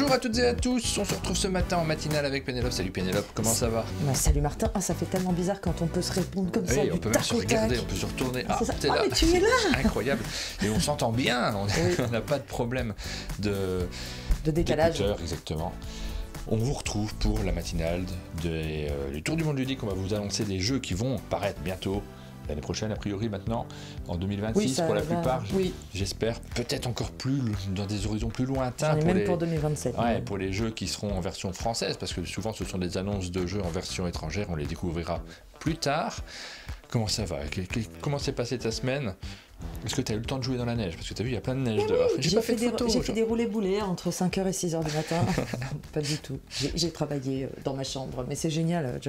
Bonjour à toutes et à tous, on se retrouve ce matin en matinale avec Pénélope. Salut Pénélope, comment ça va? Salut Martin, ça fait tellement bizarre quand on peut se répondre comme ça. Oui, on peut même se regarder, on peut se retourner. Ah, t'es là. Mais tu es là. Incroyable. Et on s'entend bien, on n'a pas de problème de décalage. Exactement. On vous retrouve pour la matinale du Tour du Monde Ludique. On va vous annoncer des jeux qui vont paraître bientôt. L'année prochaine, a priori, maintenant, en 2026, oui, pour la plupart, oui. J'espère, peut-être encore plus, dans des horizons plus lointains. Pour 2027. Ouais, pour les jeux qui seront en version française, parce que souvent, ce sont des annonces de jeux en version étrangère, on les découvrira plus tard. Comment ça va? Comment s'est passée ta semaine? Est-ce que tu as eu le temps de jouer dans la neige? Parce que tu as vu, il y a plein de neige dehors. J'ai pas fait de photos. J'ai fait des roulés-boulés entre 5h et 6h du matin. Pas du tout. J'ai travaillé dans ma chambre, mais c'est génial.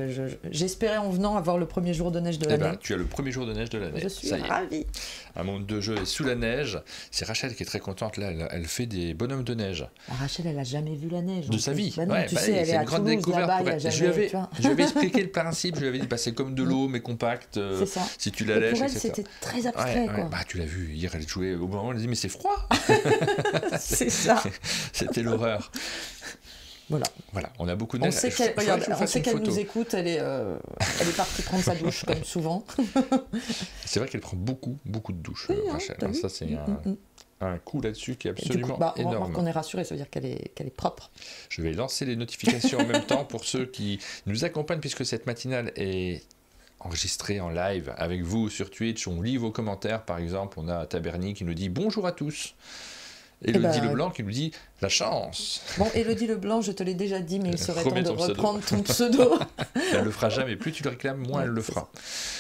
J'espérais en venant avoir le premier jour de neige de l'année. Tu as le premier jour de neige de l'année. Je suis ravie. Un monde de jeu est sous la neige. C'est Rachel qui est très contente. Là, elle fait des bonhommes de neige. Rachel, elle a jamais vu la neige. De sa vie. Bah non, tu sais, elle est à Toulouse, là-bas, je lui avais expliqué le principe. Je lui avais dit, c'est comme de l'eau, mais compacte. Si tu la lèches, pour elle, c'était très abstrait. Tu l'as vu hier, elle jouait au moment où elle a dit mais c'est froid. C'est ça. C'était l'horreur. Voilà, on a beaucoup de neige. On sait qu'elle nous écoute, elle est partie prendre sa douche comme souvent. C'est vrai qu'elle prend beaucoup de douches, Rachel. Ça c'est un coup là-dessus qui est absolument énorme. On est rassuré, ça veut dire qu'elle est propre. Je vais lancer les notifications en même temps pour ceux qui nous accompagnent, puisque cette matinale est enregistré en live avec vous sur Twitch. On lit vos commentaires, par exemple. On a Taberny qui nous dit bonjour à tous. Élodie Leblanc qui nous dit la chance. Bon, Élodie Leblanc, je te l'ai déjà dit, mais il serait temps de reprendre ton pseudo. Elle le fera jamais. Plus tu le réclames, moins elle le fera.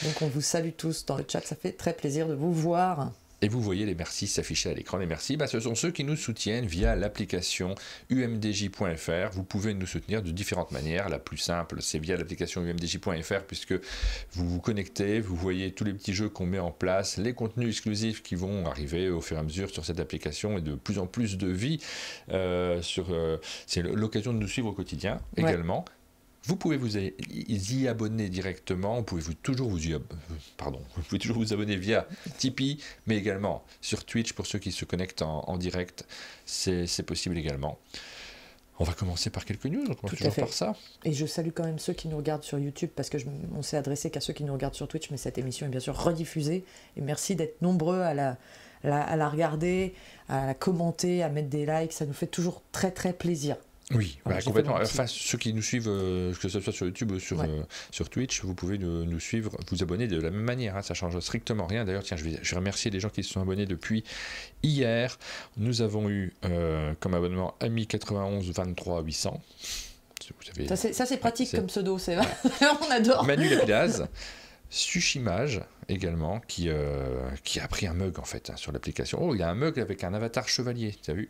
Donc on vous salue tous dans le chat. Ça fait très plaisir de vous voir. Et vous voyez les merci s'afficher à l'écran. Les merci, ce sont ceux qui nous soutiennent via l'application umdj.fr. Vous pouvez nous soutenir de différentes manières. La plus simple, c'est via l'application umdj.fr, puisque vous vous connectez, vous voyez tous les petits jeux qu'on met en place, les contenus exclusifs qui vont arriver au fur et à mesure sur cette application, et de plus en plus de vie. C'est l'occasion de nous suivre au quotidien également. Vous pouvez vous y abonner directement, vous pouvez toujours vous abonner via Tipeee, mais également sur Twitch pour ceux qui se connectent en direct, c'est possible également. On va commencer par quelques news, on commence toujours par ça. Et je salue quand même ceux qui nous regardent sur YouTube, parce qu'on s'est adressé qu'à ceux qui nous regardent sur Twitch, mais cette émission est bien sûr rediffusée, et merci d'être nombreux à la regarder, à la commenter, à mettre des likes, ça nous fait toujours très très plaisir. Oui, complètement. Enfin, ceux qui nous suivent, que ce soit sur YouTube ou sur Twitch, vous pouvez nous suivre, vous abonner de la même manière, ça ne change strictement rien. D'ailleurs, tiens, je vais remercier les gens qui se sont abonnés depuis hier. Nous avons eu comme abonnement Ami 91 23 800. Vous savez, ça c'est pratique comme pseudo, c'est vrai. On adore. Manu Lapidaz. Sushimage également, qui a pris un mug en fait sur l'application. Oh, il a un mug avec un avatar chevalier, tu as vu?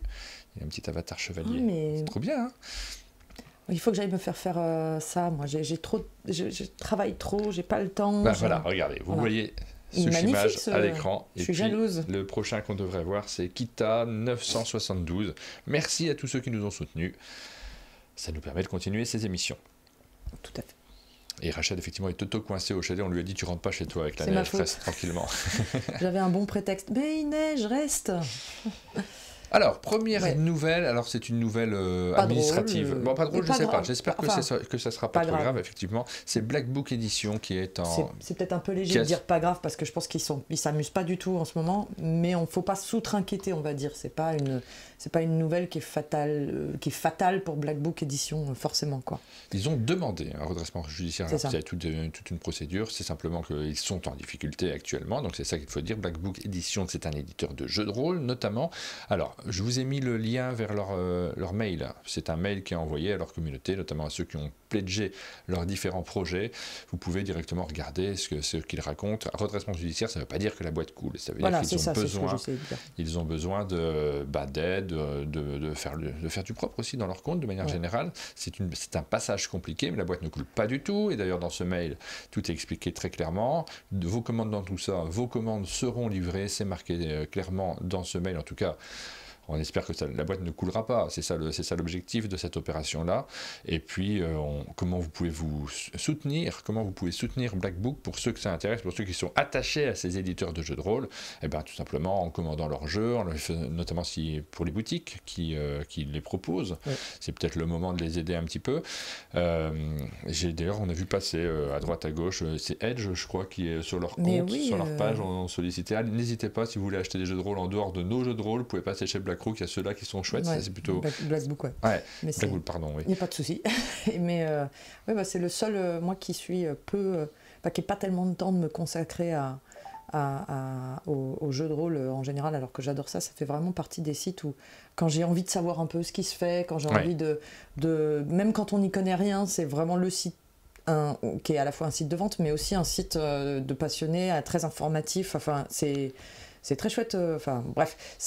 Il y a un petit avatar chevalier. C'est trop bien, hein? Il faut que j'aille me faire ça. Moi, je travaille trop, j'ai pas le temps. Voilà, regardez, vous voyez Sushimage à l'écran. Je suis jalouse. Le prochain qu'on devrait voir, c'est Kita 972. Merci à tous ceux qui nous ont soutenus. Ça nous permet de continuer ces émissions. Tout à fait. Et Rachel, effectivement, est auto-coincée au chalet. On lui a dit, tu rentres pas chez toi avec la neige, reste tranquillement. J'avais un bon prétexte. Mais il neige, reste. Alors, première nouvelle, c'est une nouvelle administrative. Drôle, bon, pas drôle, je ne sais pas. J'espère que ça sera pas trop grave, effectivement. C'est Black Book Edition qui est en... C'est peut-être un peu léger de dire pas grave, parce que je pense qu'ils s'amusent pas du tout en ce moment, mais on ne faut pas s'outre-inquiéter, on va dire. C'est pas une nouvelle qui est fatale pour Black Book Edition, forcément, quoi. Ils ont demandé un redressement judiciaire. Il y a toute une procédure. C'est simplement qu'ils sont en difficulté actuellement. Donc, c'est ça qu'il faut dire. Black Book Edition, c'est un éditeur de jeux de rôle, notamment. Alors, je vous ai mis le lien vers leur mail. C'est un mail qui est envoyé à leur communauté, notamment à ceux qui ont pledgé leurs différents projets. Vous pouvez directement regarder ce qu'ils racontent. Redressement judiciaire, ça ne veut pas dire que la boîte coule. Ça veut dire qu'ils ont besoin d'aide, de faire du propre aussi dans leur compte, de manière générale. C'est un passage compliqué, mais la boîte ne coule pas du tout. Et d'ailleurs, dans ce mail, tout est expliqué très clairement. Vos commandes dans tout ça, vos commandes seront livrées. C'est marqué clairement dans ce mail, en tout cas. On espère que la boîte ne coulera pas. C'est ça l'objectif de cette opération-là. Et puis, comment vous pouvez soutenir Black Book pour ceux que ça intéresse, pour ceux qui sont attachés à ces éditeurs de jeux de rôle, et bien tout simplement en commandant leurs jeux, notamment pour les boutiques qui les proposent. Oui. C'est peut-être le moment de les aider un petit peu. D'ailleurs, on a vu passer à droite à gauche, c'est Edge, je crois, qui est sur leur compte, sur leur page, on sollicité. N'hésitez pas, si vous voulez acheter des jeux de rôle en dehors de nos jeux de rôle, vous pouvez passer chez Black Rook, il y a ceux-là qui sont chouettes, c'est plutôt... Black Book, ouais. Black Book, pardon, oui. Il n'y a pas de souci. Mais c'est le seul, moi qui suis qui n'ai pas tellement de temps de me consacrer aux jeux de rôle en général, alors que j'adore ça. Ça fait vraiment partie des sites où, quand j'ai envie de savoir un peu ce qui se fait, quand j'ai envie de... Même quand on n'y connaît rien, c'est vraiment le site qui est à la fois un site de vente, mais aussi un site de passionnés, très informatif. Enfin, c'est très chouette. Bref,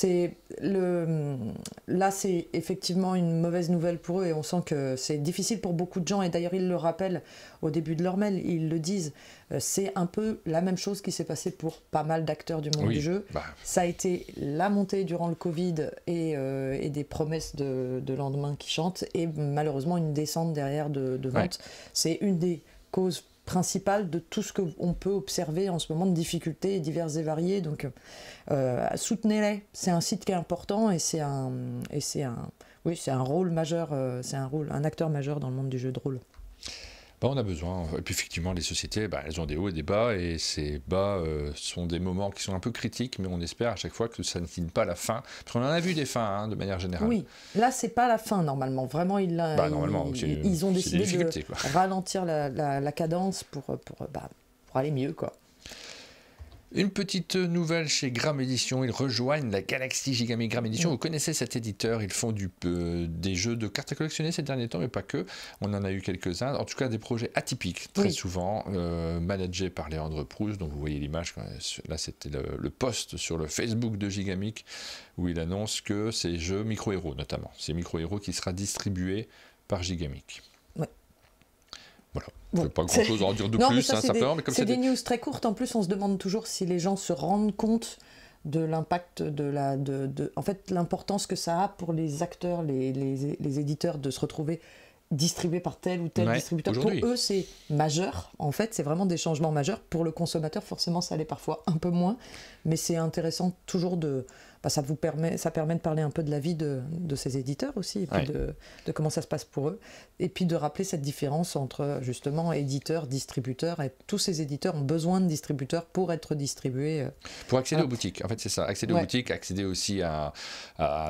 là, c'est effectivement une mauvaise nouvelle pour eux, et on sent que c'est difficile pour beaucoup de gens. Et d'ailleurs, ils le rappellent au début de leur mail, ils le disent. C'est un peu la même chose qui s'est passé pour pas mal d'acteurs du monde du jeu. Ça a été la montée durant le Covid et des promesses de lendemain qui chantent, et malheureusement une descente derrière de vente. C'est une des causes principale de tout ce qu'on peut observer en ce moment de difficultés diverses et variées. Donc soutenez-les, c'est un site qui est important, et c'est un rôle majeur, c'est un acteur majeur dans le monde du jeu de rôle. On a besoin, et puis effectivement les sociétés, elles ont des hauts et des bas, et ces bas sont des moments qui sont un peu critiques, mais on espère à chaque fois que ça ne signe pas la fin, parce qu'on en a vu des fins de manière générale. Oui, là c'est pas la fin normalement, vraiment ils ont décidé de ralentir la cadence pour aller mieux, quoi. Une petite nouvelle chez Gram Edition, ils rejoignent la Galaxy Gigamic Gram Edition. Vous connaissez cet éditeur, ils font des jeux de cartes à collectionner ces derniers temps, mais pas que. On en a eu quelques-uns, en tout cas des projets atypiques, très souvent, managés par Léandre Proust. Donc vous voyez l'image, là c'était le post sur le Facebook de Gigamic, où il annonce que ces jeux Micro-Héros notamment, c'est Micro-Héros qui sera distribué par Gigamic. Voilà, je n'ai pas grand-chose à en dire de plus, simplement. C'est des news très courtes. En plus, on se demande toujours si les gens se rendent compte de l'impact, en fait, l'importance que ça a pour les acteurs, les éditeurs, de se retrouver distribués par tel ou tel distributeur. Pour eux, c'est majeur. En fait, c'est vraiment des changements majeurs. Pour le consommateur, forcément, ça l'est parfois un peu moins. Mais c'est intéressant toujours ça permet de parler un peu de la vie de ces éditeurs aussi, et puis de comment ça se passe pour eux, et puis de rappeler cette différence entre justement éditeurs, distributeurs, et tous ces éditeurs ont besoin de distributeurs pour être distribués. Pour accéder aux boutiques, en fait c'est ça, accéder aux boutiques, accéder aussi à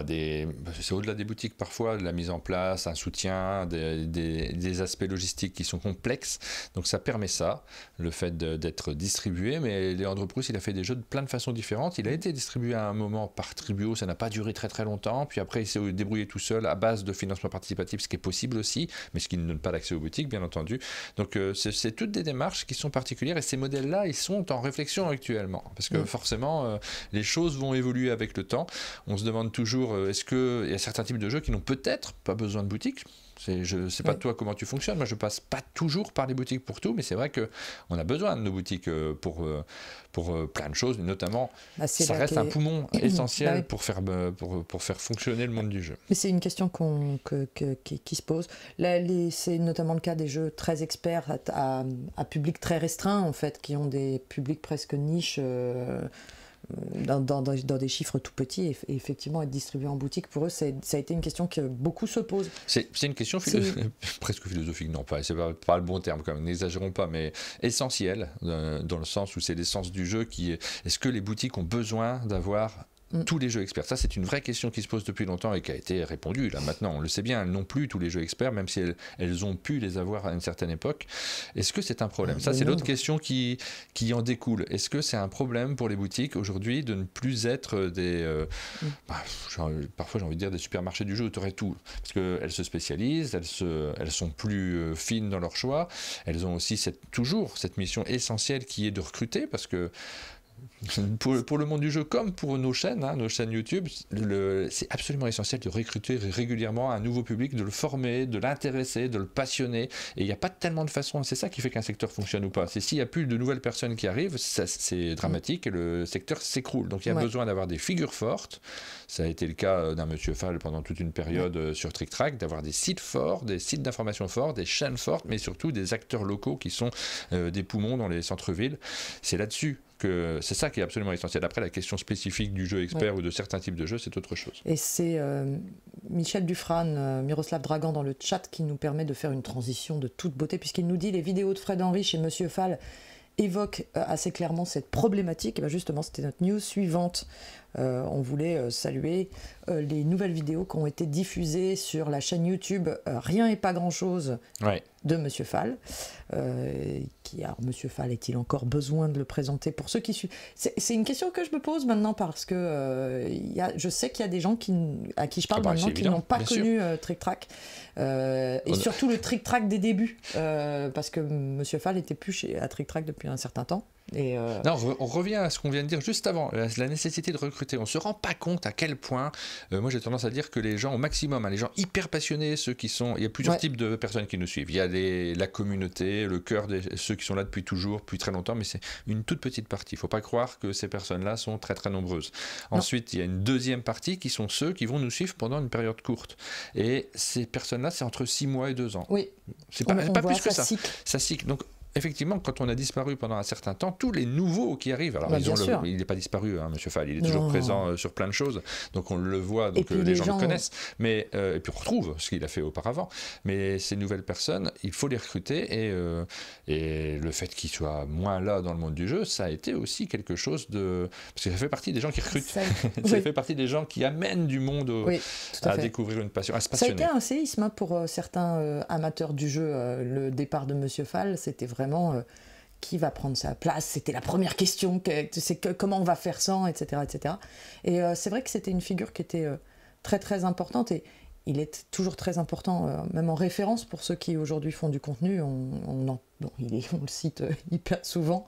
des... C'est au-delà des boutiques parfois, de la mise en place, un soutien, des aspects logistiques qui sont complexes, donc ça permet ça, le fait d'être distribué. Mais Léandre Proust, il a fait des jeux de plein de façons différentes, il a été distribué à un moment par Tribio, ça n'a pas duré très très longtemps, puis après il s'est débrouillé tout seul à base de financement participatif, ce qui est possible aussi, mais ce qui ne donne pas d'accès aux boutiques bien entendu. Donc c'est toutes des démarches qui sont particulières, et ces modèles-là ils sont en réflexion actuellement, parce que forcément les choses vont évoluer avec le temps. On se demande toujours, est-ce qu'il y a certains types de jeux qui n'ont peut-être pas besoin de boutiques. Je ne sais pas toi comment tu fonctionnes, moi je passe pas toujours par les boutiques pour tout, mais c'est vrai qu'on a besoin de nos boutiques pour plein de choses, notamment ça reste un poumon essentiel pour faire fonctionner le monde du jeu. Mais c'est une question qui se pose. C'est notamment le cas des jeux très experts à public très restreint, en fait, qui ont des publics presque niches, dans des chiffres tout petits, et effectivement être distribué en boutique, pour eux ça a été une question que beaucoup se posent. C'est une question presque philosophique, non pas, c'est pas le bon terme quand même, n'exagérons pas, mais essentielle, dans le sens où c'est l'essence du jeu est-ce que les boutiques ont besoin d'avoir tous les jeux experts? Ça, c'est une vraie question qui se pose depuis longtemps et qui a été répondue. Là, maintenant, on le sait bien, elles n'ont plus tous les jeux experts, même si elles ont pu les avoir à une certaine époque. Est-ce que c'est un problème? Ça, c'est l'autre question qui en découle. Est-ce que c'est un problème pour les boutiques aujourd'hui de ne plus être parfois j'ai envie de dire des supermarchés du jeu où tu aurais tout? Parce qu'elles se spécialisent, elles sont plus fines dans leur choix. Elles ont aussi toujours cette mission essentielle qui est de recruter, parce que Pour le monde du jeu comme pour nos chaînes YouTube, c'est absolument essentiel de recruter régulièrement un nouveau public, de le former, de l'intéresser, de le passionner. Et il n'y a pas tellement de façons, c'est ça qui fait qu'un secteur fonctionne ou pas. C'est s'il n'y a plus de nouvelles personnes qui arrivent, c'est dramatique et le secteur s'écroule. Donc il y a besoin d'avoir des figures fortes. Ça a été le cas d'un Monsieur Fall pendant toute une période sur Trick Track, d'avoir des sites forts, des sites d'information forts, des chaînes fortes, mais surtout des acteurs locaux qui sont des poumons dans les centres-villes. C'est là-dessus. C'est ça qui est absolument essentiel. Après, la question spécifique du jeu expert ou de certains types de jeux, c'est autre chose. Et c'est Michel Dufran, Miroslav Dragan dans le chat qui nous permet de faire une transition de toute beauté, puisqu'il nous dit les vidéos de Fred Henry chez Monsieur Fall évoquent assez clairement cette problématique. Et bien justement, c'était notre news suivante. On voulait saluer les nouvelles vidéos qui ont été diffusées sur la chaîne YouTube Rien et pas grand-chose de Monsieur Fall. Alors, Monsieur Fall, est-il encore besoin de le présenter pour ceux qui suivent? C'est une question que je me pose maintenant parce que je sais qu'il y a des gens à qui je parle maintenant qui n'ont pas connu Trick Track. Et surtout le Trick Track des débuts. Parce que Monsieur Fall n'était plus à Trick Track depuis un certain temps. Non, on revient à ce qu'on vient de dire juste avant, la nécessité de recruter. On ne se rend pas compte à quel point, moi j'ai tendance à dire que les gens au maximum, les gens hyper passionnés, ceux qui sont, il y a plusieurs types de personnes qui nous suivent. Il y a la communauté, le cœur de ceux qui sont là depuis toujours, depuis très longtemps, mais c'est une toute petite partie. Il ne faut pas croire que ces personnes-là sont très très nombreuses. Ensuite, il y a une deuxième partie qui sont ceux qui vont nous suivre pendant une période courte. Et ces personnes-là, c'est entre 6 mois et 2 ans. Oui. C'est pas plus que ça. Ça cycle. Donc, effectivement, quand on a disparu pendant un certain temps, tous les nouveaux qui arrivent, alors il n'est pas disparu, Monsieur Fall, il est toujours présent sur plein de choses, donc on le voit, donc les gens le connaissent, mais, et puis on retrouve ce qu'il a fait auparavant, mais ces nouvelles personnes, il faut les recruter, et le fait qu'ils soient moins là dans le monde du jeu, ça a été aussi quelque chose de... Parce que ça fait partie des gens qui recrutent, ça fait partie des gens qui amènent du monde à découvrir une passion, à se passionner. Ça a été un séisme pour certains amateurs du jeu, le départ de Monsieur Fall, c'était vraiment qui va prendre sa place, c'était la première question, comment on va faire sans, etc. etc. Et c'est vrai que c'était une figure qui était très très importante, et il est toujours très important, même en référence pour ceux qui aujourd'hui font du contenu, on le cite hyper souvent,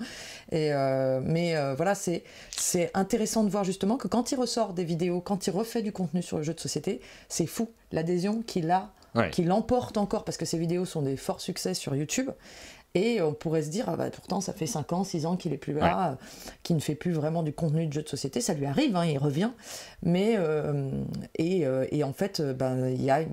mais voilà, c'est intéressant de voir justement que quand il ressort des vidéos, quand il refait du contenu sur le jeu de société, c'est fou, l'adhésion qu'il a, qu'il emporte encore, parce que ces vidéos sont des forts succès sur YouTube. Et on pourrait se dire, pourtant ça fait 5 ans, 6 ans qu'il n'est plus là, qu'il ne fait plus vraiment du contenu de jeu de société, ça lui arrive, il revient, mais et en fait, il y a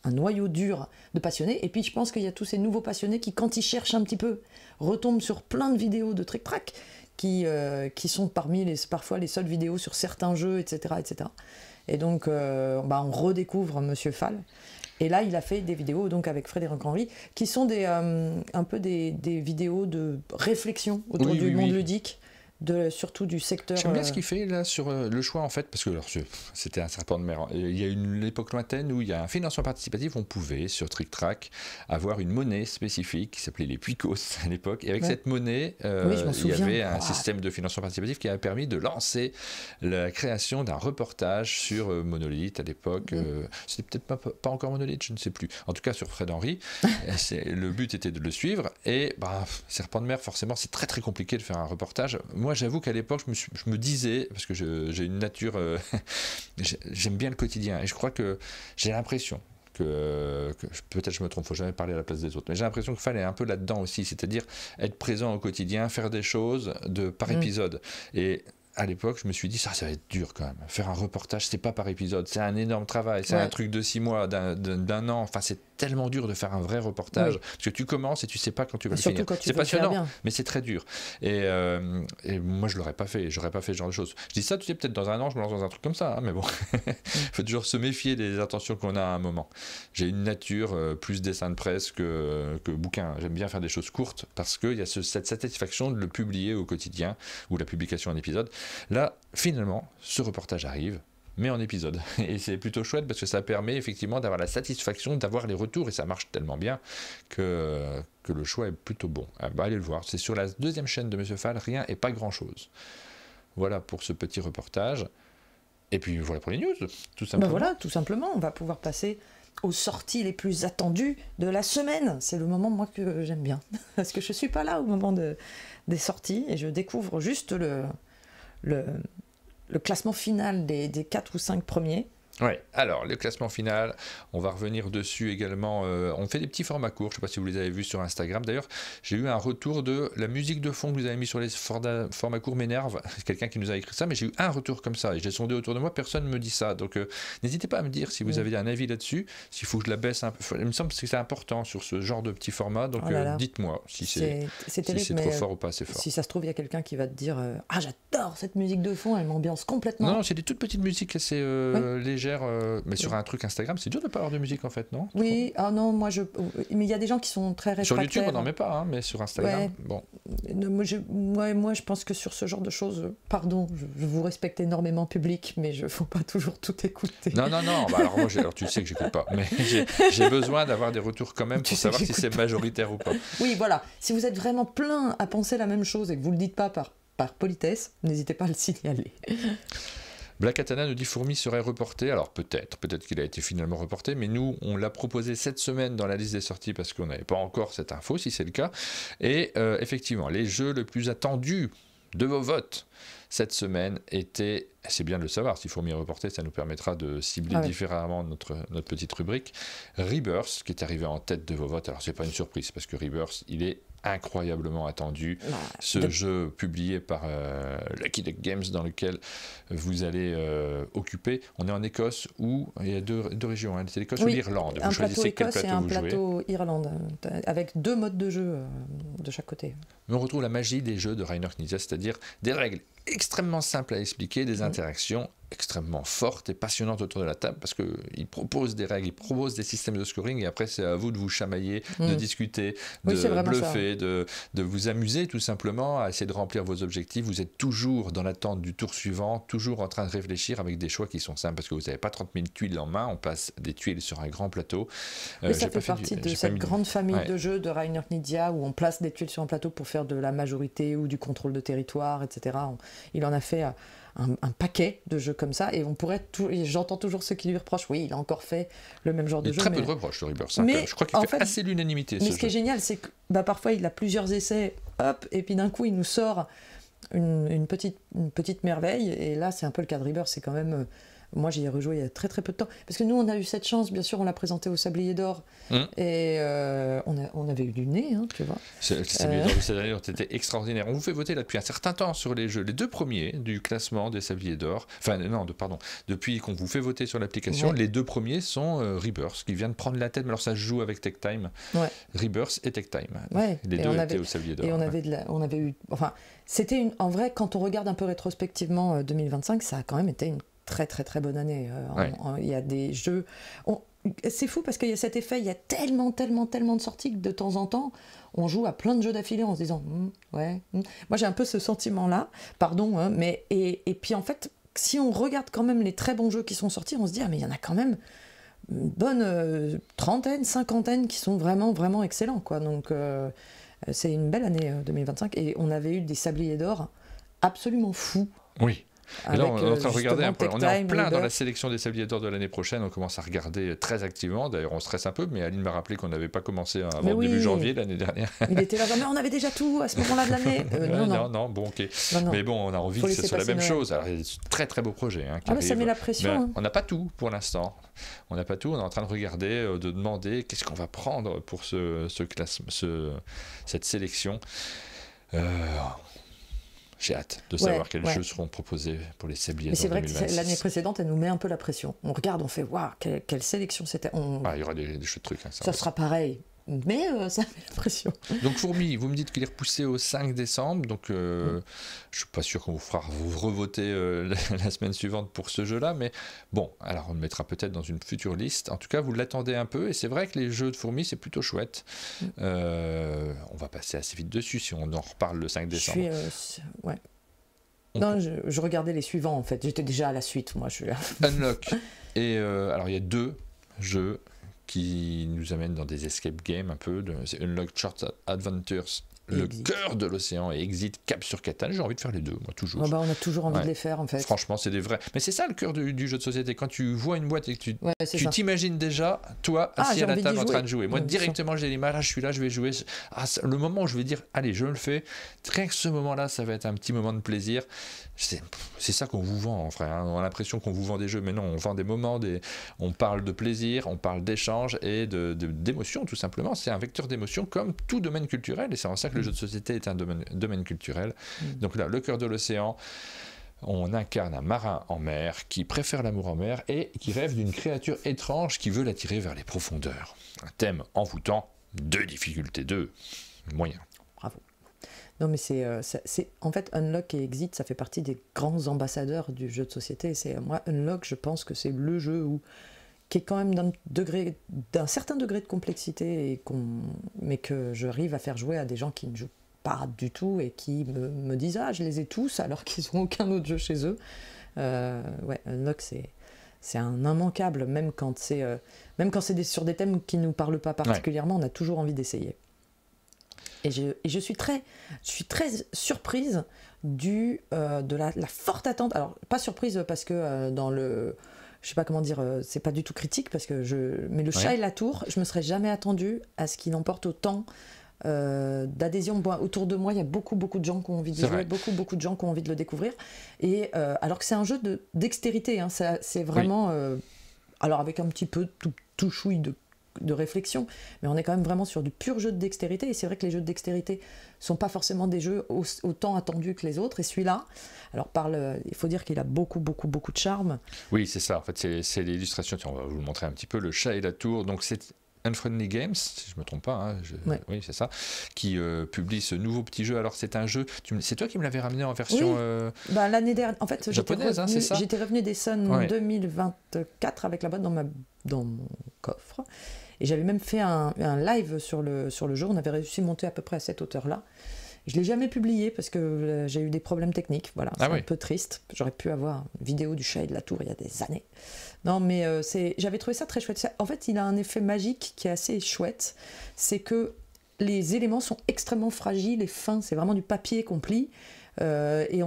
un noyau dur de passionnés, et puis je pense qu'il y a tous ces nouveaux passionnés qui, quand ils cherchent un petit peu, retombent sur plein de vidéos de Trick Track, qui sont parfois les seules vidéos sur certains jeux, etc. etc. Et donc, on redécouvre Monsieur Fall. Et là, il a fait des vidéos donc avec Frédéric Henry, qui sont un peu des vidéos de réflexion autour du monde ludique, surtout du secteur... J'aime bien ce qu'il fait là sur le choix, en fait, parce que c'était un serpent de mer. Il y a une époque lointaine où il y a un financement participatif, on pouvait, sur Trick Track, avoir une monnaie spécifique qui s'appelait les Puicos à l'époque. Et avec cette monnaie, il y avait un système de financement participatif qui a permis de lancer la création d'un reportage sur Monolith à l'époque. C'était peut-être pas encore Monolith, je ne sais plus. En tout cas, sur Fred Henry. Le but était de le suivre. Et serpent de mer, forcément, c'est très très compliqué de faire un reportage. Moi, j'avoue qu'à l'époque, je me disais, parce que j'ai une nature, j'aime bien le quotidien, et je crois que j'ai l'impression que peut-être je me trompe, il ne faut jamais parler à la place des autres, mais j'ai l'impression qu'il fallait un peu là-dedans aussi, c'est-à-dire être présent au quotidien, faire des choses par épisode. Et à l'époque, je me suis dit, ça va être dur quand même. Faire un reportage, c'est pas par épisode, c'est un énorme travail, c'est un truc de 6 mois, d'un an, enfin c'est tellement dur de faire un vrai reportage, parce que tu commences et tu sais pas quand tu vas le finir. C'est passionnant, mais c'est très dur. Et moi, je l'aurais pas fait, j'aurais pas fait ce genre de choses. Je dis ça, tu sais, peut-être dans un an, je me lance dans un truc comme ça, mais bon, il faut toujours se méfier des intentions qu'on a à un moment. J'ai une nature plus dessin de presse que bouquin. J'aime bien faire des choses courtes, parce qu'il y a cette satisfaction de le publier au quotidien, ou la publication en épisode. Là, finalement, ce reportage arrive, mais en épisode. Et c'est plutôt chouette parce que ça permet effectivement d'avoir la satisfaction, d'avoir les retours, et ça marche tellement bien que le choix est plutôt bon. Allez le voir, c'est sur la deuxième chaîne de Monsieur Fall, Rien et pas grand-chose. Voilà pour ce petit reportage. Et puis voilà pour les news, tout simplement. Voilà, tout simplement, on va pouvoir passer aux sorties les plus attendues de la semaine. C'est le moment, moi, que j'aime bien. Parce que je ne suis pas là au moment des sorties et je découvre juste le classement final des 4 ou 5 premiers. Ouais, alors le classement final, on va revenir dessus également. On fait des petits formats courts, je ne sais pas si vous les avez vus sur Instagram. D'ailleurs, j'ai eu un retour de la musique de fond que vous avez mis sur les formats courts m'énerve. C'est quelqu'un qui nous a écrit ça, mais j'ai eu un retour comme ça. Et j'ai sondé autour de moi, personne ne me dit ça. Donc n'hésitez pas à me dire si vous avez un avis là-dessus, s'il faut que je la baisse un peu. Il me semble que c'est important sur ce genre de petit format. Donc dites-moi si c'est trop fort ou pas assez fort. Si ça se trouve, il y a quelqu'un qui va te dire ah, j'adore cette musique de fond, elle m'ambiance complètement. Non, c'est des toutes petites musiques assez légères. Mais sur un truc Instagram, c'est dur de ne pas avoir de musique en fait, non? Oui, non, mais il y a des gens qui sont très réfractaires. Sur YouTube, on n'en met pas, hein, mais sur Instagram, bon. Moi, je pense que sur ce genre de choses, pardon, je vous respecte énormément public, mais il ne faut pas toujours tout écouter. Non, alors moi, tu sais que j'écoute pas, mais j'ai besoin d'avoir des retours quand même pour savoir si c'est majoritaire ou pas. Oui, voilà, si vous êtes vraiment plein à penser la même chose et que vous ne le dites pas par politesse, n'hésitez pas à le signaler. Black Katana nous dit Fourmi serait reporté. Alors peut-être qu'il a été finalement reporté, mais nous, on l'a proposé cette semaine dans la liste des sorties parce qu'on n'avait pas encore cette info, si c'est le cas. Et effectivement, les jeux les plus attendus de vos votes cette semaine étaient, c'est bien de le savoir, si Fourmi est reporté, ça nous permettra de cibler différemment notre petite rubrique. Rebirth, qui est arrivé en tête de vos votes. Alors c'est pas une surprise, parce que Rebirth, il est incroyablement attendu. Ce jeu publié par Lucky Duck Games dans lequel vous allez occuper. On est en Écosse où il y a deux régions, hein, c'est l'Écosse ou l'Irlande. Vous choisissez quel plateau vous jouez. Un plateau Irlande, avec 2 modes de jeu de chaque côté. Mais on retrouve la magie des jeux de Rainer Knizia, c'est-à-dire des règles extrêmement simples à expliquer, des interactions extrêmement fortes et passionnantes autour de la table, parce qu'il propose des règles, il propose des systèmes de scoring, et après c'est à vous de vous chamailler, de discuter, de bluffer, de vous amuser tout simplement, à essayer de remplir vos objectifs. Vous êtes toujours dans l'attente du tour suivant, toujours en train de réfléchir avec des choix qui sont simples, parce que vous n'avez pas 30 000 tuiles en main, on passe des tuiles sur un grand plateau. Mais ça fait partie de cette grande famille de jeux de Rainer Knizia, où on place des tuiles sur un plateau pour faire de la majorité ou du contrôle de territoire, etc. Il en a fait un paquet de jeux comme ça, et on pourrait j'entends toujours ceux qui lui reprochent, oui, il a encore fait le même genre de jeu. Il y a très peu de reproches sur Rebirth, mais je crois qu'il fait assez l'unanimité. Mais ce qui est génial, c'est que parfois il a plusieurs essais, hop, et puis d'un coup il nous sort une petite merveille, et là c'est un peu le cas de Rebirth, c'est quand même... Moi, j'y ai rejoué il y a très très peu de temps. Parce que nous, on a eu cette chance, bien sûr, on l'a présenté au Sablier d'Or. Et on avait eu du nez, hein, tu vois. Les Sabliers d'Or de cette année ont été extraordinaires. On vous fait voter là depuis un certain temps sur les jeux. Les 2 premiers du classement des Sabliers d'Or. Enfin, non, pardon. Depuis qu'on vous fait voter sur l'application, les 2 premiers sont Rebirth, qui vient de prendre la tête. Mais alors, ça se joue avec Tech Time. Rebirth et Tech Time. Les 2 étaient au Sablier d'Or. Et on avait eu... Enfin, c'était en vrai, quand on regarde un peu rétrospectivement 2025, ça a quand même été une très très très bonne année. Il y a des jeux... C'est fou parce qu'il y a cet effet, il y a tellement de sorties que de temps en temps, on joue à plein de jeux d'affilée en se disant Moi j'ai un peu ce sentiment-là, pardon, hein, mais et puis en fait, si on regarde quand même les très bons jeux qui sont sortis, on se dit mais il y en a quand même une bonne trentaine, cinquantaine qui sont vraiment vraiment excellents, quoi. Donc c'est une belle année 2025, et on avait eu des Sabliers d'Or absolument fous. Oui. Et là, on est en train de regarder un peu. On est en plein dans la sélection des Sabliers d'Or de l'année prochaine. On commence à regarder très activement. D'ailleurs, on stresse un peu, mais Aline m'a rappelé qu'on n'avait pas commencé avant début janvier l'année dernière. Il était là, mais on avait déjà tout à ce moment-là de l'année. Non, bon, ok. Non. Mais bon, on a envie que ce soit la même chose. Alors, il y a de très très beaux projets. Mais ça met la pression. On n'a pas tout pour l'instant. On n'a pas tout. On est en train de regarder, de demander qu'est-ce qu'on va prendre pour cette sélection. J'ai hâte de savoir quels jeux seront proposés pour les Sabliers. Mais c'est vrai que l'année précédente, elle nous met un peu la pression. On regarde, on fait waouh, quelle sélection c'était. Il y aura des chouettes trucs. Hein, ça sera pareil. Mais ça met la pression. Donc Fourmi, vous me dites qu'il est repoussé au 5 décembre, donc je suis pas sûr qu'on vous fera revoter la semaine suivante pour ce jeu-là, mais bon, alors on le mettra peut-être dans une future liste. En tout cas, vous l'attendez un peu, et c'est vrai que les jeux de Fourmi, c'est plutôt chouette. On va passer assez vite dessus si on en reparle le 5 décembre. Non, je regardais les suivants en fait. J'étais déjà à la suite, moi. Unlock. Et alors il y a 2 jeux qui nous amènent dans des escape games un peu. C'est Unlock Short Adventures le cœur de l'océan et Exit Cap sur Catane. J'ai envie de faire les deux, moi, toujours. On a toujours envie de les faire, en fait. Franchement, c'est des vrais. Mais c'est ça le cœur du jeu de société. Quand tu vois une boîte et que tu t'imagines déjà, toi, assis à la table en train de jouer. Moi, directement, j'ai l'image, je suis là, je vais jouer. Le moment où je vais dire, allez, je le fais, rien que ce moment-là, ça va être un petit moment de plaisir. C'est ça qu'on vous vend, frère. Hein. On a l'impression qu'on vous vend des jeux, mais non, on vend des moments, on parle de plaisir, on parle d'échange et d'émotion, tout simplement. C'est un vecteur d'émotion comme tout domaine culturel, et c'est en ça que le jeu de société est un domaine culturel. Donc là, le cœur de l'océan, on incarne un marin en mer qui préfère l'amour en mer et qui rêve d'une créature étrange qui veut l'attirer vers les profondeurs. Un thème envoûtant, 2 difficultés, 2 moyens. Bravo. Non, mais c'est en fait, Unlock et Exit, ça fait partie des grands ambassadeurs du jeu de société. Moi, Unlock, je pense que c'est le jeu qui est quand même d'un certain degré de complexité, mais que j'arrive à faire jouer à des gens qui ne jouent pas du tout et qui me disent « Ah, je les ai tous », alors qu'ils n'ont aucun autre jeu chez eux. Unlock, c'est un immanquable, même quand c'est sur des thèmes qui ne nous parlent pas particulièrement, on a toujours envie d'essayer. Et je suis très surprise de la forte attente. Alors, pas surprise parce que dans le... Je sais pas comment dire, c'est pas du tout critique, mais le chat et la tour, je me serais jamais attendue à ce qu'il emporte autant d'adhésion. Bon, autour de moi, il y a beaucoup de gens qui ont envie d'y jouer, beaucoup de gens qui ont envie de le découvrir. Et alors que c'est un jeu de dextérité, hein, c'est vraiment... alors avec un petit peu tout chouille de réflexion, mais on est quand même vraiment sur du pur jeu de dextérité, et c'est vrai que les jeux de dextérité sont pas forcément des jeux autant attendus que les autres, et celui-là, alors il faut dire qu'il a beaucoup de charme. Oui, c'est ça, en fait, c'est l'illustration, on va vous le montrer un petit peu, le chat et la tour, donc c'est Unfriendly Games, si je me trompe pas, hein, oui c'est ça, qui publie ce nouveau petit jeu. Alors c'est un jeu, c'est toi qui me l'avais ramené en version l'année dernière, en fait japonaise, c'est ça. J'étais revenu d'Essen 2024 avec la boîte dans mon coffre, et j'avais même fait un live sur le jeu. On avait réussi à monter à peu près à cette hauteur-là. Je ne l'ai jamais publié parce que j'ai eu des problèmes techniques. Voilà, c'est un peu triste. J'aurais pu avoir une vidéo du chat et de la tour il y a des années. Non, mais j'avais trouvé ça très chouette. En fait, il a un effet magique qui est assez chouette. C'est que les éléments sont extrêmement fragiles et fins. C'est vraiment du papier qu'on plie. Et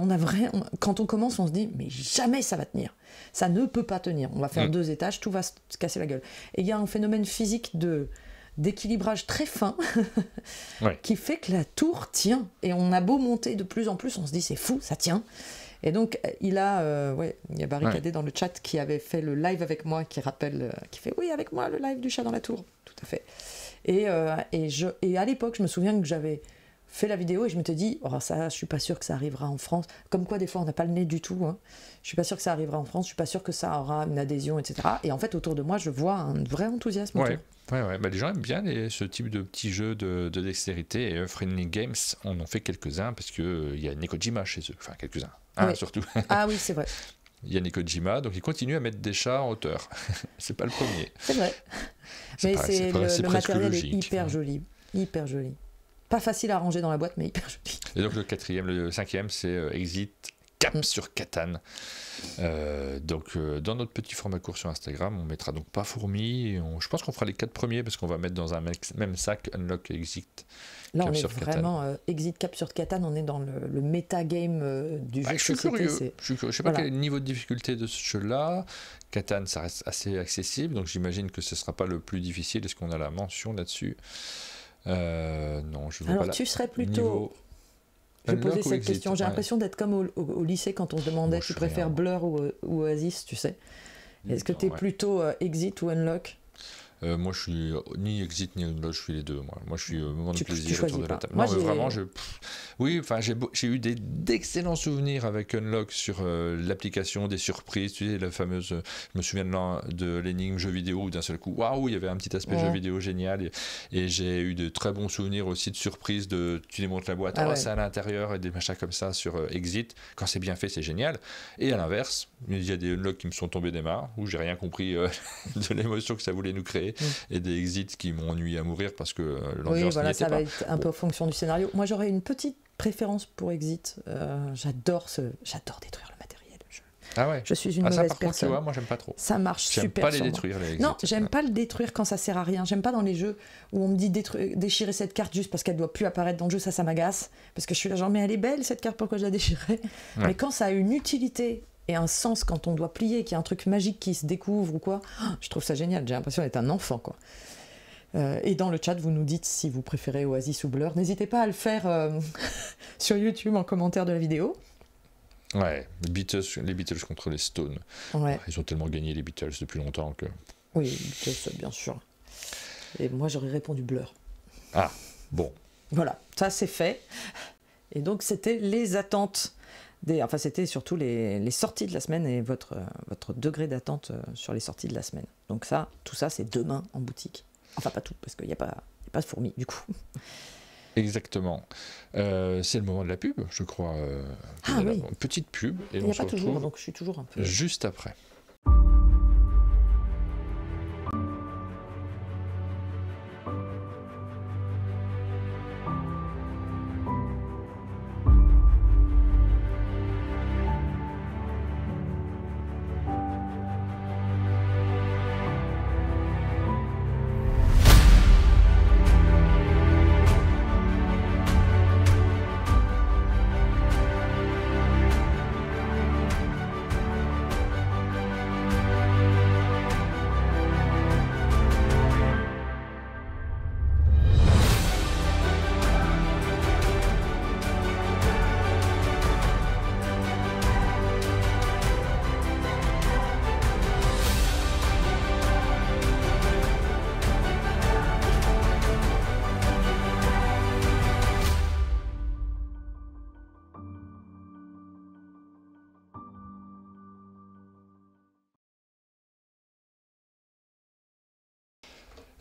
quand on commence, on se dit mais jamais ça va tenir. Ça ne peut pas tenir. On va faire 2 étages, tout va se casser la gueule. Et il y a un phénomène physique d'équilibrage très fin qui fait que la tour tient, et on a beau monter de plus en plus, on se dit c'est fou, ça tient. Et donc il y a Barricadé dans le chat qui avait fait le live avec moi, qui fait oui avec moi le live du chat dans la tour, tout à fait. Et à l'époque je me souviens que j'avais fait la vidéo et je m'étais dit ça, je suis pas sûr que ça arrivera en France, comme quoi des fois on n'a pas le nez du tout, hein. Je suis pas sûr que ça arrivera en France, je suis pas sûr que ça aura une adhésion, etc. Et en fait autour de moi je vois un vrai enthousiasme. Les gens aiment bien ce type de petits jeux de dextérité, et Friendly Games on en fait quelques-uns parce qu'il y a Nekojima chez eux, enfin quelques-uns, surtout. Ah oui, c'est vrai. Il y a Nekojima, donc il continue à mettre des chats en hauteur. C'est pas le premier. C'est vrai. Mais le matériel est hyper joli. Pas facile à ranger dans la boîte, mais hyper joli. Et donc le 5e, c'est Exit Cap sur Catane. Dans notre petit format court sur Instagram, on mettra donc pas fourmi. Je pense qu'on fera les 4 premiers parce qu'on va mettre dans un même sac Unlock et Exit. Là, on est vraiment Exit Cap sur Catane, on est dans le métagame du jeu. Je suis curieux. Je sais pas quel est le niveau de difficulté de ce jeu-là. Catane, ça reste assez accessible, donc j'imagine que ce sera pas le plus difficile. Est-ce qu'on a la mention là-dessus? Non, je veux pas. Alors, tu serais plutôt... Je vais poser cette question. J'ai l'impression d'être comme au lycée quand on se demandait tu préfères Blur ou Oasis, tu sais. Est-ce que tu es plutôt Exit ou Unlock? Moi, je suis ni Exit ni Unlock, je suis les deux. Moi, je suis moment de plaisir autour de la table. Moi, non, mais vraiment, j'ai eu d'excellents souvenirs avec Unlock sur l'application, des surprises. Tu sais, la fameuse. Je me souviens de l'énigme jeu vidéo où d'un seul coup, waouh, il y avait un petit aspect jeu vidéo génial. Et j'ai eu de très bons souvenirs aussi de surprises. Tu démontes la boîte, c'est à l'intérieur, et des machins comme ça sur Exit. Quand c'est bien fait, c'est génial. Et à l'inverse, il y a des Unlock qui me sont tombés des mains, où j'ai rien compris de l'émotion que ça voulait nous créer. Et des exits qui m'ont ennuyé à mourir parce que l'ambiance n'y était ça pas. va être un peu en fonction du scénario. Moi, j'aurais une petite préférence pour Exit. J'adore détruire le matériel. Ah ouais. Je suis une ça, mauvaise par personne. contre, tu vois, moi, j'aime pas trop. Ça marche J'aime super pas les sur moi. détruire, les Non, exits. j'aime pas le détruire quand ça sert à rien. J'aime pas dans les jeux où on me dit déchirer cette carte juste parce qu'elle doit plus apparaître dans le jeu, ça m'agace. Parce que je suis là genre, mais elle est belle cette carte, pourquoi je la déchirerais? Mais quand ça a une utilité et un sens, quand on doit plier, qu'il y a un truc magique qui se découvre ou quoi, je trouve ça génial. J'ai l'impression d'être un enfant, quoi. Et dans le chat, vous nous dites si vous préférez Oasis ou Blur. N'hésitez pas à le faire sur YouTube en commentaire de la vidéo. Ouais, les Beatles contre les Stones. Ouais. Ils ont tellement gagné les Beatles depuis longtemps que... Oui, les Beatles, bien sûr. Et moi, j'aurais répondu Blur. Ah, bon. Voilà, ça c'est fait. Et donc, c'était les attentes. Enfin, c'était surtout les sorties de la semaine et votre degré d'attente sur les sorties de la semaine. Donc ça, tout ça, c'est demain en boutique. Enfin, pas tout, parce qu'il n'y a pas de fourmis, du coup. Exactement. C'est le moment de la pub, je crois. Oui. Petite pub. Et il n'y a pas toujours, donc je suis toujours un peu... Juste après.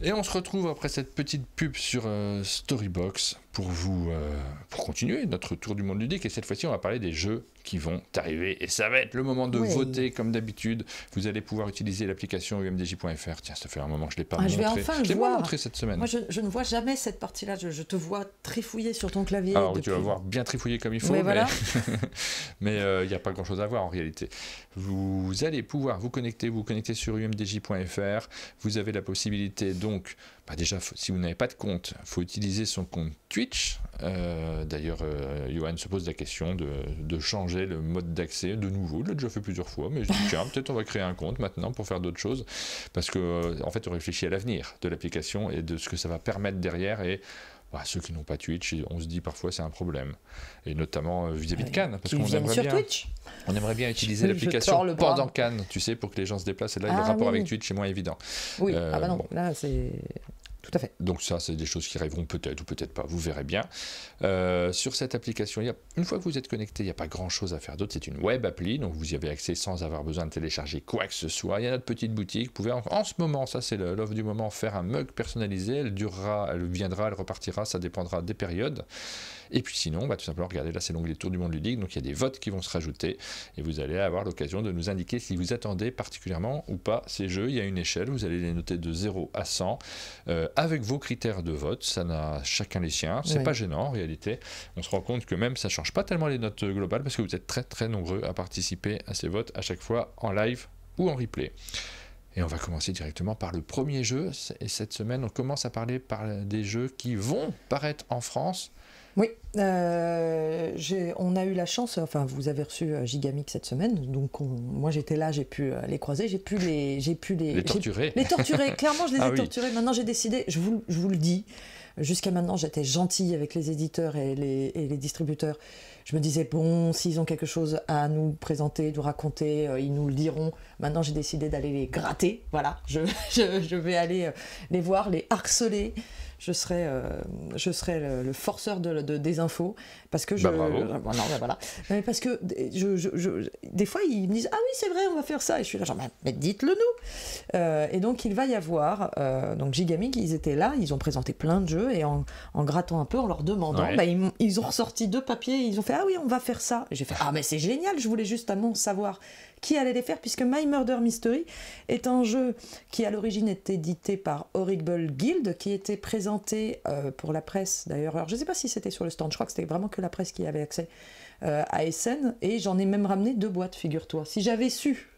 Et on se retrouve après cette petite pub sur Storybox pour continuer notre tour du monde ludique. Et cette fois-ci, on va parler des jeux qui vont arriver. Et ça va être le moment de voter, comme d'habitude. Vous allez pouvoir utiliser l'application umdj.fr. Tiens, ça fait un moment que je ne l'ai pas montré. Je vais enfin je l'ai pas montré cette semaine. Moi, je ne vois jamais cette partie-là. Je te vois trifouiller sur ton clavier. Alors, tu vas voir bien trifouiller comme il faut. Voilà. Mais il n'y a pas grand-chose à voir en réalité. Vous allez pouvoir vous connecter sur umdj.fr. Vous avez la possibilité donc... déjà, si vous n'avez pas de compte, il faut utiliser son compte Twitch. D'ailleurs, Johan se pose la question de changer le mode d'accès de nouveau. Il l'a déjà fait plusieurs fois, mais je dis tiens, peut-être on va créer un compte maintenant pour faire d'autres choses. Parce que, en fait, on réfléchit à l'avenir de l'application et de ce que ça va permettre derrière. Et ceux qui n'ont pas Twitch, on se dit parfois c'est un problème. Et notamment vis-à-vis de Cannes. Parce qu'on aimerait bien utiliser l'application pendant Cannes, tu sais, pour que les gens se déplacent. Et là, le rapport avec Twitch est moins évident. Oui, non, bon. Là, c'est... Tout à fait. Donc ça, c'est des choses qui arriveront peut-être ou peut-être pas, vous verrez bien. Sur cette application, une fois que vous êtes connecté, il n'y a pas grand-chose à faire d'autre. C'est une web appli, donc vous y avez accès sans avoir besoin de télécharger quoi que ce soit. Il y a notre petite boutique. Vous pouvez en ce moment, ça c'est l'offre du moment, faire un mug personnalisé. Elle durera, elle viendra, elle repartira, ça dépendra des périodes. Et puis sinon, tout simplement, regardez, là c'est l'onglet Tour du monde ludique, donc il y a des votes qui vont se rajouter et vous allez avoir l'occasion de nous indiquer si vous attendez particulièrement ou pas ces jeux. Il y a une échelle, vous allez les noter de 0 à 100 avec vos critères de vote, ça n'a chacun les siens, c'est pas gênant en réalité. On se rend compte que même ça change pas tellement les notes globales parce que vous êtes très très nombreux à participer à ces votes à chaque fois en live ou en replay. Et on va commencer directement par le premier jeu. Et cette semaine, on commence à parler des jeux qui vont paraître en France. Oui, on a eu la chance, enfin vous avez reçu Gigamix cette semaine, donc moi j'étais là, j'ai pu les croiser, j'ai pu les torturer. Les torturer, clairement je les ai torturés. Maintenant j'ai décidé, je vous le dis, jusqu'à maintenant j'étais gentille avec les éditeurs et les distributeurs. Je me disais, bon, s'ils ont quelque chose à nous présenter, nous raconter, ils nous le diront. Maintenant, j'ai décidé d'aller les gratter. Voilà, je vais aller les voir, les harceler. Je serai le forceur des infos parce que voilà. Mais parce que des fois ils me disent ah oui c'est vrai on va faire ça et je suis là genre mais dites-le nous. Et donc il va y avoir donc Gigamix, ils étaient là, ils ont présenté plein de jeux et en grattant un peu, en leur demandant, ils ont ressorti 2 papiers, ils ont fait ah oui on va faire ça. Et j'ai fait ah mais c'est génial, je voulais juste savoir qui allait les faire, puisque My Murder Mystery est un jeu qui à l'origine est édité par Horrible Guild, qui était présenté pour la presse d'ailleurs. Alors je ne sais pas si c'était sur le stand, je crois que c'était vraiment que la presse qui avait accès à Essen, et j'en ai même ramené 2 boîtes, figure-toi. Si j'avais su,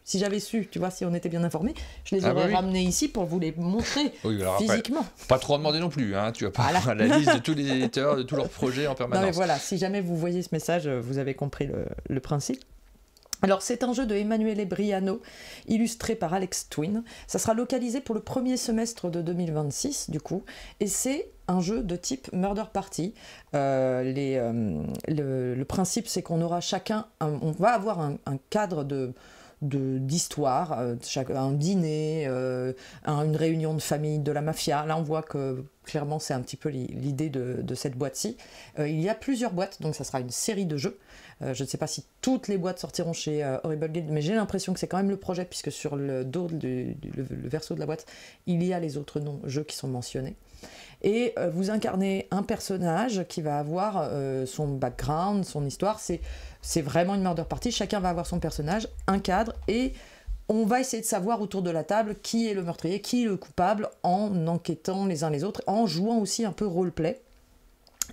tu vois, si on était bien informé, je les aurais ramenées ici pour vous les montrer physiquement. Après, pas trop en demander non plus, hein, tu vas pas avoir la liste de tous les éditeurs, de tous leurs projets en permanence. Non mais voilà, si jamais vous voyez ce message, vous avez compris le principe. Alors c'est un jeu de Emanuele Briano, illustré par Alex Twin. Ça sera localisé pour le premier semestre de 2026 du coup, et c'est un jeu de type Murder Party. Le principe c'est qu'on aura chacun, on va avoir un cadre d'histoire, un dîner, une réunion de famille de la mafia. Là on voit que clairement c'est un petit peu l'idée de cette boîte-ci. Il y a plusieurs boîtes, donc ça sera une série de jeux. Je ne sais pas si toutes les boîtes sortiront chez Horrible Guild, mais j'ai l'impression que c'est quand même le projet, puisque sur le dos, le verso de la boîte, il y a les autres jeux qui sont mentionnés. Et vous incarnez un personnage qui va avoir son background, son histoire. C'est vraiment une murder party. Chacun va avoir son personnage, un cadre, et on va essayer de savoir autour de la table qui est le meurtrier, qui est le coupable, en enquêtant les uns les autres, en jouant aussi un peu roleplay.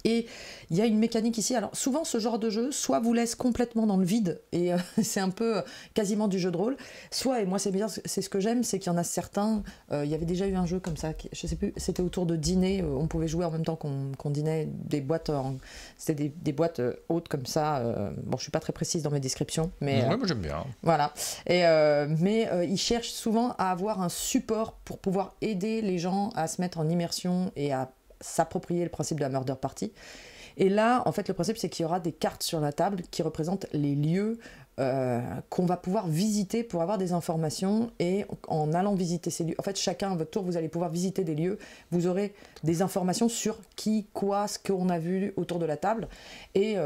Et il y a une mécanique ici, alors souvent ce genre de jeu soit vous laisse complètement dans le vide et c'est un peu quasiment du jeu de rôle, soit, et moi c'est bien, c'est ce que j'aime, c'est qu'il y en a certains, il y avait déjà eu un jeu comme ça, je sais plus, c'était autour de dîner, on pouvait jouer en même temps qu'on dînait, des boîtes, c'était des boîtes hautes comme ça, bon je suis pas très précise dans mes descriptions, mais ouais, moi j'aime bien. Voilà, et, mais ils cherchent souvent à avoir un support pour pouvoir aider les gens à se mettre en immersion et à s'approprier le principe de la murder party. Et là, en fait, le principe, c'est qu'il y aura des cartes sur la table qui représentent les lieux qu'on va pouvoir visiter pour avoir des informations, et en allant visiter ces lieux, en fait, chacun à votre tour, vous allez pouvoir visiter des lieux, vous aurez des informations sur qui, quoi, ce qu'on a vu autour de la table, et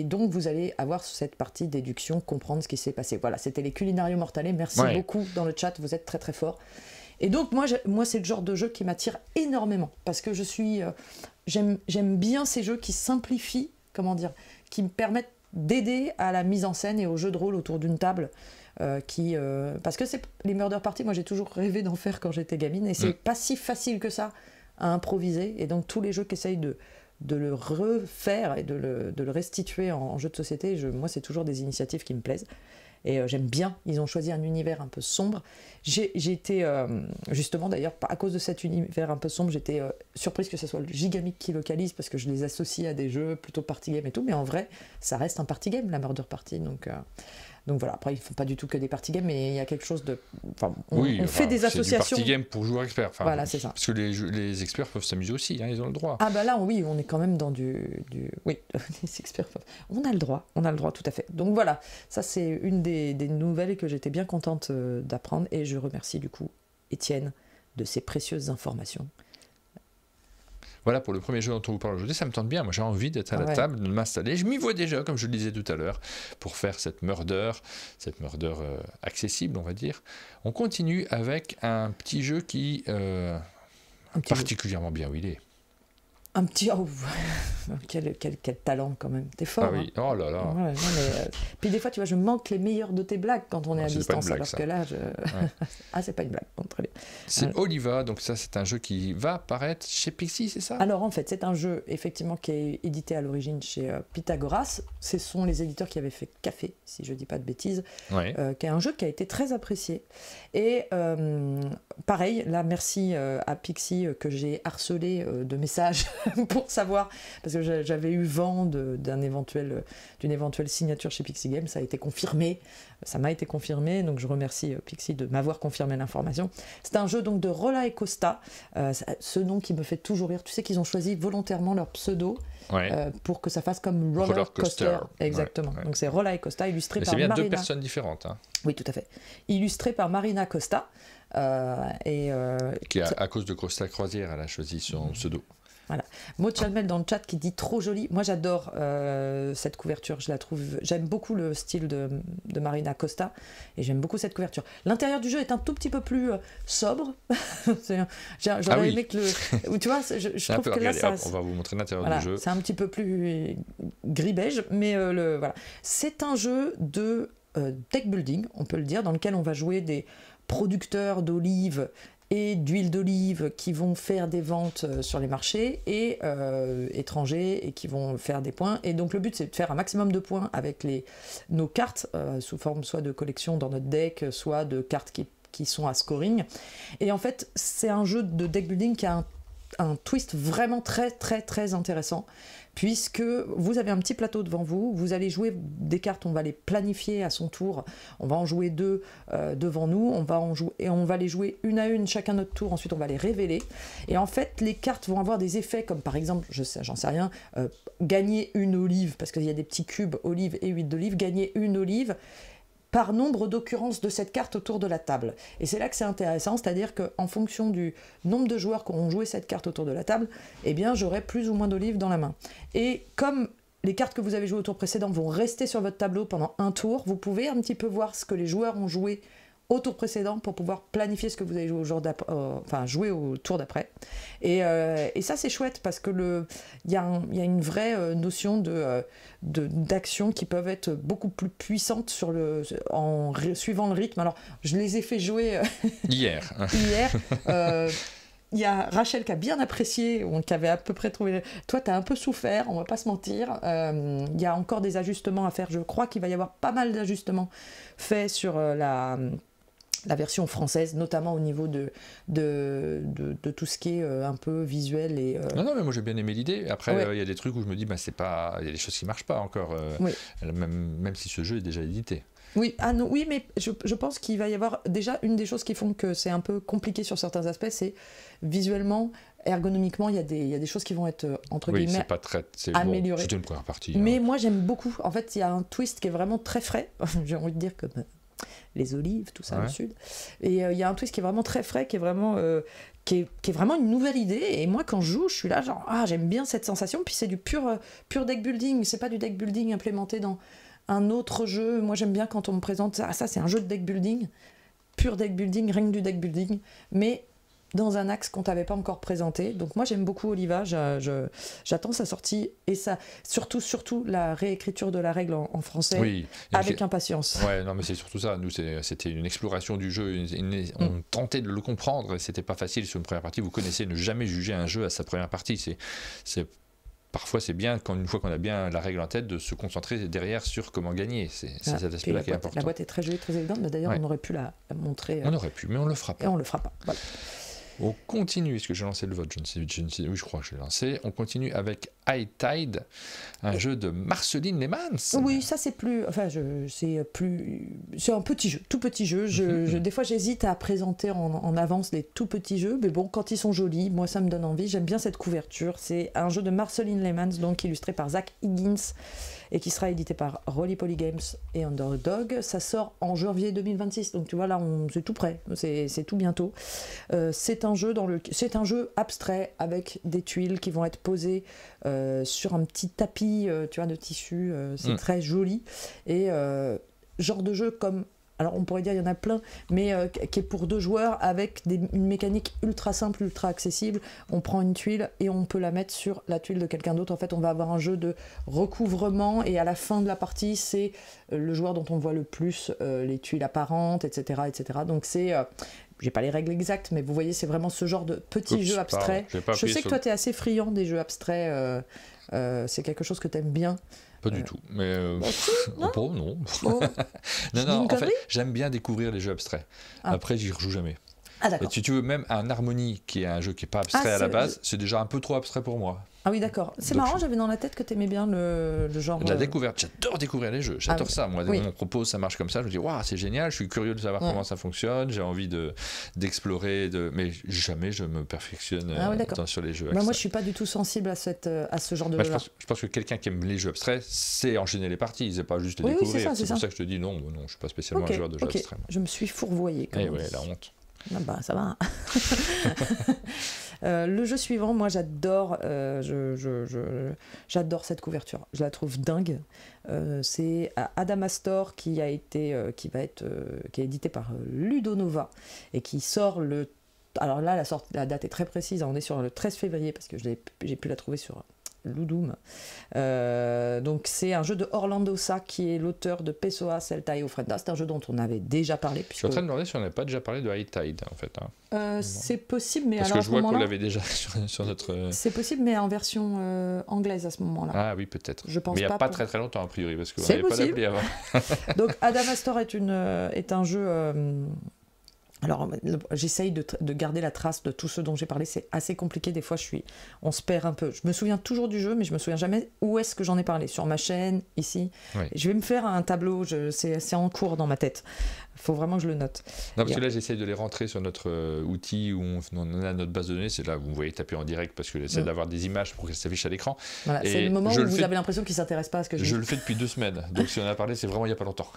donc vous allez avoir cette partie déduction, comprendre ce qui s'est passé. Voilà, c'était les Culinario Mortale, merci beaucoup dans le chat, vous êtes très très forts. Et donc moi c'est le genre de jeu qui m'attire énormément, parce que j'aime bien ces jeux qui simplifient, qui me permettent d'aider à la mise en scène et au jeu de rôle autour d'une table, parce que les murder party, moi j'ai toujours rêvé d'en faire quand j'étais gamine, et c'est pas si facile que ça à improviser, et donc tous les jeux qui essayent de le refaire et de le restituer en jeu de société, moi c'est toujours des initiatives qui me plaisent. Et j'aime bien, ils ont choisi un univers un peu sombre. J'ai été, justement d'ailleurs, à cause de cet univers un peu sombre, j'étais surprise que ce soit le Gigamic qui localise, parce que je les associe à des jeux plutôt party game et tout, mais en vrai, ça reste un party game, la Murder Party, donc voilà, après ils ne font pas du tout que des party games, mais il y a quelque chose de... on fait des associations... C'est du party game pour joueurs experts. Voilà, c'est ça. Parce que les experts peuvent s'amuser aussi, hein, ils ont le droit. Ah bah là, oui, on est quand même dans oui, les experts peuvent... On a le droit, tout à fait. Donc voilà, ça c'est une des nouvelles que j'étais bien contente d'apprendre, et je remercie du coup Étienne de ces précieuses informations. Voilà pour le premier jeu dont on vous parle aujourd'hui, ça me tente bien, moi j'ai envie d'être à la table, de m'installer, je m'y vois déjà, comme je le disais tout à l'heure, pour faire cette murder accessible, on va dire. On continue avec un petit jeu qui particulièrement bien huilé. Un petit... Oh, quel talent quand même, t'es fort. Ah oui, oh là là. Ouais, non, mais, puis des fois, tu vois, je manque les meilleurs de tes blagues quand on est à distance, blague, alors ça. que là, Ah, c'est pas une blague, bon, très bien. C'est Oliva, donc ça c'est un jeu qui va apparaître chez Pixie, c'est ça? Alors en fait, c'est un jeu effectivement qui est édité à l'origine chez Pythagoras. Ce sont les éditeurs qui avaient fait Café, si je dis pas de bêtises, qui est un jeu qui a été très apprécié. Et pareil, là merci à Pixie que j'ai harcelé de messages pour savoir, parce que j'avais eu vent d'une éventuelle signature chez Pixie Games, ça a été confirmé, ça m'a été confirmé, donc je remercie Pixie de m'avoir confirmé l'information. C'est un jeu donc de Rolla et Costa, ce nom qui me fait toujours rire, tu sais qu'ils ont choisi volontairement leur pseudo pour que ça fasse comme Roller Coaster. Exactement, donc c'est Rolla et Costa, illustré par Marina. C'est bien deux personnes différentes. Hein. Oui, tout à fait. Illustré par Marina Costa. Qui, à cause de Costa Croisière, elle a choisi son pseudo. Voilà. Maud Chalmel dans le chat qui dit trop jolie. Moi j'adore cette couverture, je la trouve. J'aime beaucoup le style de Marina Costa et j'aime beaucoup cette couverture. L'intérieur du jeu est un tout petit peu plus sobre. J'aurais aimé que le. Tu vois, je trouve que là ça. On va vous montrer l'intérieur du jeu. C'est un petit peu plus gris-beige, mais voilà. C'est un jeu de deck building, on peut le dire, dans lequel on va jouer des producteurs d'olives et d'huile d'olive qui vont faire des ventes sur les marchés et étrangers et qui vont faire des points. Et donc le but, c'est de faire un maximum de points avec nos cartes, sous forme soit de collection dans notre deck, soit de cartes qui sont à scoring. Et en fait, c'est un jeu de deck building qui a un twist vraiment très très très intéressant, puisque vous avez un petit plateau devant vous, vous allez jouer des cartes, on va les planifier à son tour, on va en jouer 2 devant nous, on va les jouer une à une chacun notre tour, ensuite on va les révéler, et en fait les cartes vont avoir des effets comme par exemple, j'en sais rien, gagner une olive, parce qu'il y a des petits cubes olive et huile d'olive, gagner une olive par nombre d'occurrences de cette carte autour de la table. Et c'est là que c'est intéressant, c'est-à-dire qu'en fonction du nombre de joueurs qui auront joué cette carte autour de la table, eh bien j'aurai plus ou moins d'olives dans la main. Et comme les cartes que vous avez jouées au tour précédent vont rester sur votre tableau pendant un tour, vous pouvez un petit peu voir ce que les joueurs ont joué au tour précédent pour pouvoir planifier ce que vous allez jouer jouer au tour d'après. Et ça c'est chouette parce que il y a une vraie notion d'action qui peuvent être beaucoup plus puissantes suivant le rythme. Alors je les ai fait jouer hier. Il y a Rachel qui a bien apprécié, qui avait à peu près trouvé... Toi, tu as un peu souffert, on va pas se mentir. Il y a encore des ajustements à faire. Je crois qu'il va y avoir pas mal d'ajustements faits sur la version française, notamment au niveau de tout ce qui est un peu visuel. Non, mais moi j'ai bien aimé l'idée. Après, ouais. Y a des trucs où je me dis, c'est pas... il y a des choses qui marchent pas encore, oui. même si ce jeu est déjà édité. Oui, oui, mais je pense qu'il va y avoir déjà une des choses qui font que c'est un peu compliqué sur certains aspects, c'est visuellement, ergonomiquement, il y a des choses qui vont être entre guillemets c'est pas très améliorées. Bon, c'était une première partie. Mais moi j'aime beaucoup. En fait, il y a un twist qui est vraiment très frais. J'ai envie de dire comme les olives, tout ça au sud. Et il y a un twist qui est vraiment très frais, qui est vraiment qui est vraiment une nouvelle idée. Et moi, quand je joue, je suis là genre j'aime bien cette sensation. Puis c'est du pur deck building. C'est pas du deck building implémenté dans un autre jeu. Moi j'aime bien quand on me présente ça c'est un jeu de deck building, pur deck building, rien que du deck building, mais dans un axe qu'on t'avait pas encore présenté. Donc moi j'aime beaucoup Oliva, j'attends sa sortie et ça, surtout la réécriture de la règle en français, avec impatience. Ouais, non mais c'est surtout ça, nous c'était une exploration du jeu, on tentait de le comprendre et c'était pas facile sur une première partie. Vous connaissez, ne jamais juger un jeu à sa première partie, parfois c'est bien, une fois qu'on a bien la règle en tête, de se concentrer derrière sur comment gagner. C'est cet aspect-là qui est important. La boîte est très jolie, très élégante. D'ailleurs, on aurait pu la montrer. On aurait pu, mais on le fera pas. Et on le fera pas. Voilà. On continue. Est-ce que j'ai lancé le vote? Je ne sais. Oui, je crois que je l'ai lancé. On continue avec High Tide, un jeu de Marceline Lehmanns. Oui, ça c'est plus. Enfin, c'est un petit jeu, tout petit jeu. Des fois, j'hésite à présenter en avance des tout petits jeux, mais bon, quand ils sont jolis, moi ça me donne envie. J'aime bien cette couverture. C'est un jeu de Marceline Lehmanns, donc illustré par Zach Higgins, et qui sera édité par Roly Poly Games et Underdog. Ça sort en janvier 2026, donc tu vois là, c'est tout prêt, c'est tout bientôt. C'est un jeu abstrait avec des tuiles qui vont être posées sur un petit tapis, tu vois, de tissu. C'est très joli et genre de jeu comme. Alors on pourrait dire il y en a plein, mais qui est pour 2 joueurs avec une mécanique ultra simple, ultra accessible. On prend une tuile et on peut la mettre sur la tuile de quelqu'un d'autre. En fait, on va avoir un jeu de recouvrement et à la fin de la partie, c'est le joueur dont on voit le plus les tuiles apparentes, etc. etc. Donc c'est... j'ai pas les règles exactes, mais vous voyez, c'est vraiment ce genre de petit jeu abstrait. Je sais que toi, tu es assez friand des jeux abstraits. C'est quelque chose que tu aimes bien. Pas du tout, mais non. Non. Oh. non, en fait, j'aime bien découvrir les jeux abstraits. Après, j'y rejoue jamais. Ah, d'accord. Et si tu veux, même un Harmony, qui est un jeu qui n'est pas abstrait à la base, c'est déjà un peu trop abstrait pour moi. Ah oui, d'accord. C'est marrant, j'avais dans la tête que tu aimais bien le genre... La découverte, j'adore découvrir les jeux, j'adore ça. Moi, on me propose, ça marche comme ça, je me dis, waouh, c'est génial, je suis curieux de savoir comment ça fonctionne, j'ai envie d'explorer, mais jamais je me perfectionne sur les jeux abstraits. Moi, je suis pas du tout sensible à ce genre de jeu. Je pense que quelqu'un qui aime les jeux abstraits, c'est enchaîner les parties, c'est pas juste les découvrir. C'est pour ça que je te dis non, je suis pas spécialement un joueur de jeux abstraits. Je me suis fourvoyée. Eh ouais, la honte. Ah bah ça va. Le jeu suivant, moi j'adore, j'adore cette couverture. Je la trouve dingue. C'est Adamastor qui est édité par Ludonova et qui sort le. Alors là, la date est très précise. On est sur le 13 février parce que j'ai pu la trouver sur Ludum. Donc c'est un jeu de Orlando Sa, qui est l'auteur de Pessoa, Celta et Ofrenda. C'est un jeu dont on avait déjà parlé. Je suis en train de me demander si on n'avait pas déjà parlé de High Tide, en fait. C'est possible, mais parce alors que je vois qu'on l'avait déjà sur notre... C'est possible, mais en version anglaise à ce moment-là. Ah oui, peut-être. Je pense mais il n'y a pas pour... très très longtemps, a priori, parce qu'on c'est n'avait pas d'appli avant. Donc Adamastor est un jeu... Alors, j'essaye de garder la trace de tout ce dont j'ai parlé. C'est assez compliqué. Des fois, on se perd un peu. Je me souviens toujours du jeu, mais je me souviens jamais où est-ce que j'en ai parlé. Sur ma chaîne, ici. Oui. Je vais me faire un tableau. C'est en cours dans ma tête. Il faut vraiment que je le note. Non, parce que là, j'essaye de les rentrer sur notre outil où on a notre base de données. C'est là où vous voyez taper en direct parce que j'essaie d'avoir des images pour qu'elles s'affichent à l'écran. Voilà, c'est le moment où vous avez l'impression qu'ils ne s'intéressent pas à ce que je dis. Je le fais depuis 2 semaines. Donc, si on en a parlé, c'est vraiment il n'y a pas longtemps.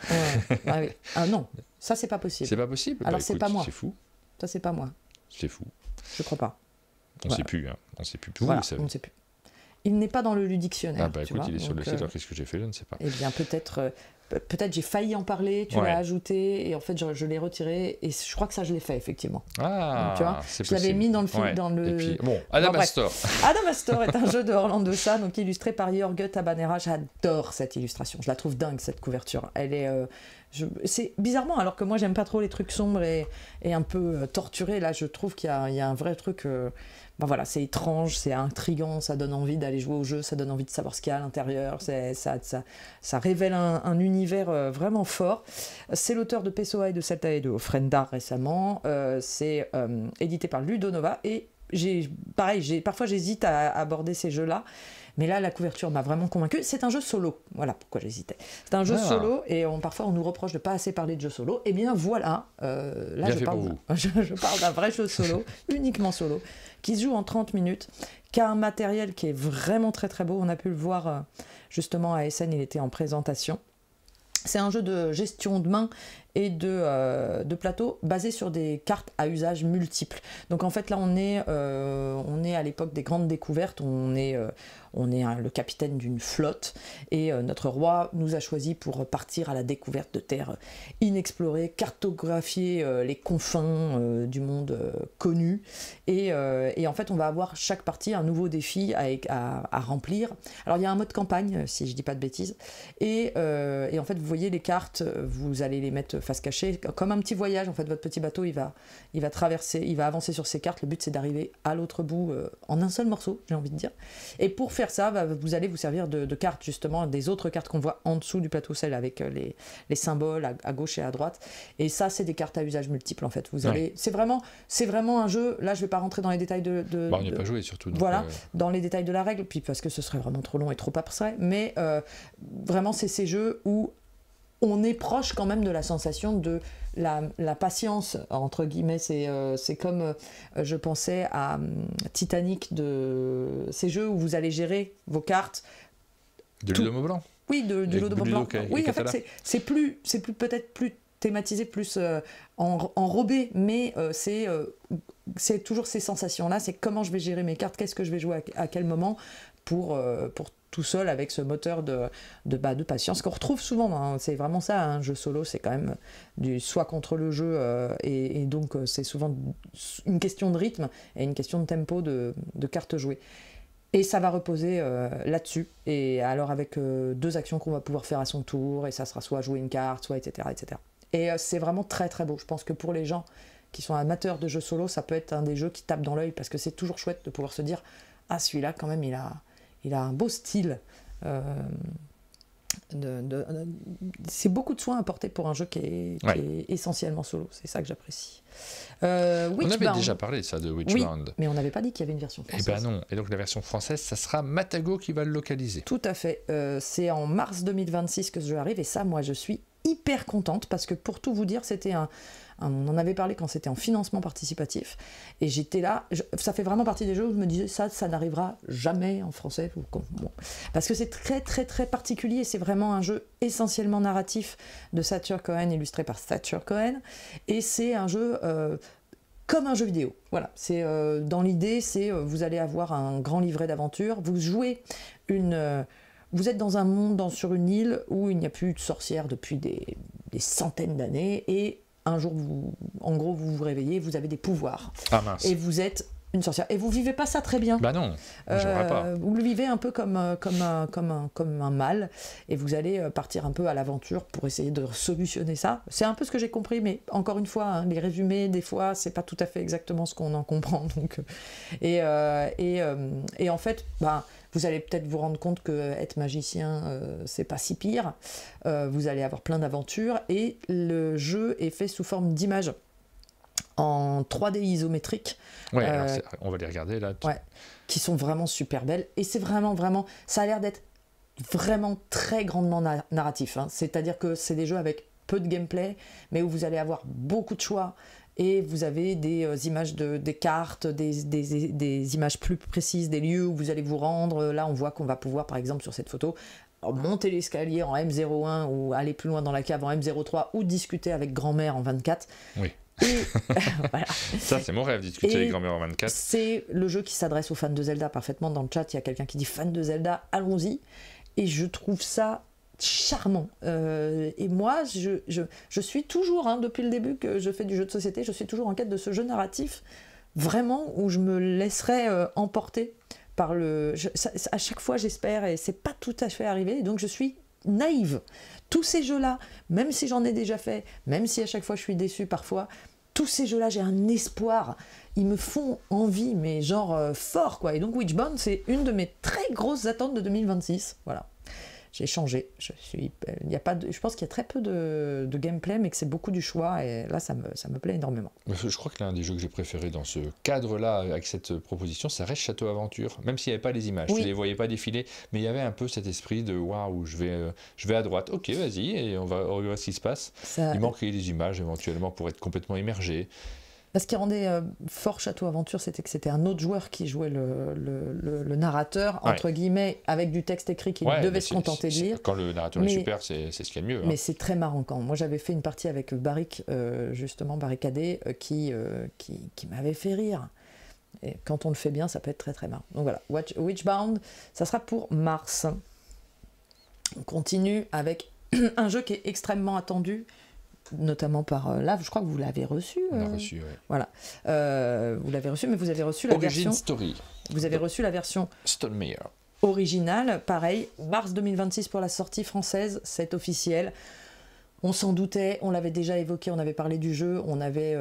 Ah, oui. Ah non, ça, c'est pas possible. C'est pas possible. Alors, c'est pas moi. C'est fou. Ça, c'est pas moi. C'est fou. Je crois pas. On ne sait plus. Hein. On ne sait plus. Voilà, on ne sait plus. Il n'est pas dans le ludictionnaire. Ah bah écoute, il est sur le site. Alors qu'est-ce que j'ai fait? Je ne sais pas. Eh bien, peut-être j'ai failli en parler, tu l'as ajouté, et en fait, je l'ai retiré, et je crois que ça, je l'ai fait, effectivement. Ah, donc, tu vois, je l'avais mis dans le film. Dans le... Et puis, bon, Adamastor. Adamastor est un jeu de Orlando Sa, donc illustré par Jorge Tabanera. J'adore cette illustration. Je la trouve dingue, cette couverture. Elle est... c'est bizarrement, alors que moi j'aime pas trop les trucs sombres et un peu torturés, là je trouve qu'il y a un vrai truc, voilà, c'est étrange, c'est intriguant, ça donne envie d'aller jouer au jeu, ça donne envie de savoir ce qu'il y a à l'intérieur, ça révèle un univers vraiment fort. C'est l'auteur de Pessoa et de Celta et de Ofrenda récemment, c'est édité par Ludonova, et parfois j'hésite à aborder ces jeux-là. Mais là, la couverture m'a vraiment convaincue. C'est un jeu solo. Voilà pourquoi j'hésitais. C'est un jeu solo, et parfois on nous reproche de ne pas assez parler de jeu solo. Eh bien voilà, là je parle d'un vrai jeu solo, uniquement solo, qui se joue en 30 minutes, qui a un matériel qui est vraiment très très beau. On a pu le voir justement à Essen, il était en présentation. C'est un jeu de gestion de main et de plateau basé sur des cartes à usage multiple. Donc en fait là on est à l'époque des grandes découvertes, on est le capitaine d'une flotte, et notre roi nous a choisi pour partir à la découverte de terres inexplorées, cartographier les confins du monde connu, et en fait on va avoir chaque partie un nouveau défi à remplir. Alors il y a un mode campagne, si je dis pas de bêtises, et en fait vous voyez les cartes, vous allez les mettre face cachée, comme un petit voyage. En fait votre petit bateau il va traverser, il va avancer sur ses cartes. Le but c'est d'arriver à l'autre bout en un seul morceau, j'ai envie de dire. Et pour faire ça, vous allez vous servir de cartes, justement, des autres cartes qu'on voit en dessous du plateau, celles avec les symboles à gauche et à droite. Et ça, c'est des cartes à usage multiple, en fait. C'est vraiment un jeu. Là, je ne vais pas rentrer dans les détails on n'y a pas joué, surtout. Donc, voilà, dans les détails de la règle, puis parce que ce serait vraiment trop long et trop abstrait. Mais vraiment, c'est ces jeux où on est proche quand même de la sensation de la patience, entre guillemets. C'est comme, je pensais à Titanic, de ces jeux où vous allez gérer vos cartes. De Ludomo Blanc. Oui, du Ludomo Blanc. Oui, en fait, c'est peut-être plus thématisé, plus enrobé, mais c'est toujours ces sensations-là. C'est comment je vais gérer mes cartes, qu'est-ce que je vais jouer à quel moment pour tout seul, avec ce moteur de patience qu'on retrouve souvent, hein. C'est vraiment ça, un jeu solo, c'est quand même du soi contre le jeu, et donc c'est souvent une question de rythme et une question de tempo de cartes jouées. Et ça va reposer là-dessus, et alors avec 2 actions qu'on va pouvoir faire à son tour, et ça sera soit jouer une carte, soit etc. etc. Et c'est vraiment très très beau. Je pense que pour les gens qui sont amateurs de jeux solo, ça peut être un des jeux qui tape dans l'œil, parce que c'est toujours chouette de pouvoir se dire « Ah, celui-là, quand même, il a un beau style. » c'est beaucoup de soin apporté pour un jeu qui est essentiellement solo. C'est ça que j'apprécie. On avait déjà parlé ça de Witchbound. Oui, mais on n'avait pas dit qu'il y avait une version française. Eh ben non. Et donc la version française, ça sera Matago qui va le localiser. Tout à fait. C'est en mars 2026 que ce jeu arrive, et ça, moi, je suis hyper contente, parce que pour tout vous dire, c'était on en avait parlé quand c'était en financement participatif, et j'étais là, ça fait vraiment partie des jeux où je me disais ça n'arrivera jamais en français, parce que c'est très très très particulier. C'est vraiment un jeu essentiellement narratif de Satur Cohen, illustré par Satur Cohen, et c'est un jeu comme un jeu vidéo. Voilà, c'est dans l'idée, vous allez avoir un grand livret d'aventure, vous jouez vous êtes dans un monde, sur une île où il n'y a plus de sorcières depuis des centaines d'années, et un jour, vous vous réveillez, vous avez des pouvoirs. Ah mince. Et vous êtes une sorcière. Et vous vivez pas ça très bien. Bah non, j'aimerais pas. Vous le vivez un peu comme un mâle, et vous allez partir un peu à l'aventure pour essayer de solutionner ça. C'est un peu ce que j'ai compris, mais encore une fois, hein, les résumés, des fois, c'est pas tout à fait exactement ce qu'on en comprend. Donc, et en fait, bah, vous allez peut-être vous rendre compte que être magicien, c'est pas si pire. Vous allez avoir plein d'aventures, et le jeu est fait sous forme d'images en 3D isométrique. Ouais, alors on va les regarder là. Ouais, qui sont vraiment super belles. Et c'est vraiment, ça a l'air d'être vraiment très grandement narratif. Hein. C'est-à-dire que c'est des jeux avec peu de gameplay, mais où vous allez avoir beaucoup de choix. Et vous avez des images des cartes, des images plus précises, des lieux où vous allez vous rendre. Là, on voit qu'on va pouvoir, par exemple, sur cette photo, monter l'escalier en M01 ou aller plus loin dans la cave en M03 ou discuter avec grand-mère en 24. Oui. Et, voilà. Ça, c'est mon rêve, discuter avec grand-mère en 24. C'est le jeu qui s'adresse aux fans de Zelda parfaitement. Dans le chat, il y a quelqu'un qui dit fan de Zelda, allons-y. Et je trouve ça charmant. Et moi, je suis toujours, hein, depuis le début que je fais du jeu de société, je suis toujours en quête de ce jeu narratif, vraiment, où je me laisserai emporter par à chaque fois, j'espère, et c'est pas tout à fait arrivé, et donc je suis naïve. Tous ces jeux-là, même si j'en ai déjà fait, même si à chaque fois je suis déçue parfois, tous ces jeux-là, j'ai un espoir. Ils me font envie, mais genre fort, quoi. Et donc Witchbound, c'est une de mes très grosses attentes de 2026. Voilà. J'ai changé. Je pense qu'il y a très peu de gameplay, mais que c'est beaucoup du choix. Et là, ça me plaît énormément. Je crois que l'un des jeux que j'ai préféré dans ce cadre-là, avec cette proposition, ça reste Château Aventure. Même s'il n'y avait pas les images, tu les voyais pas défiler, mais il y avait un peu cet esprit de waouh, je vais à droite. Ok, vas-y, et on va regarder ce qui se passe. Il manquait des images éventuellement pour être complètement immergé. Ce qui rendait fort Château Aventure, c'était que c'était un autre joueur qui jouait le narrateur, entre guillemets, avec du texte écrit qu'il devait se contenter de lire. Quand le narrateur est super, c'est ce qu'il y a de mieux. Mais c'est très marrant quand. Moi, j'avais fait une partie avec Barrick, justement, barricadé, qui m'avait fait rire. Et quand on le fait bien, ça peut être très très marrant. Donc voilà, Witchbound, ça sera pour mars. On continue avec un jeu qui est extrêmement attendu, notamment par là, je crois que vous l'avez reçu. On l'a reçu, oui. Voilà. Vous l'avez reçu, mais vous avez reçu la Origin version... Story. Vous avez reçu la version Stonemaier. Originale, pareil, mars 2026 pour la sortie française, c'est officiel. On s'en doutait, on l'avait déjà évoqué, on avait parlé du jeu, on avait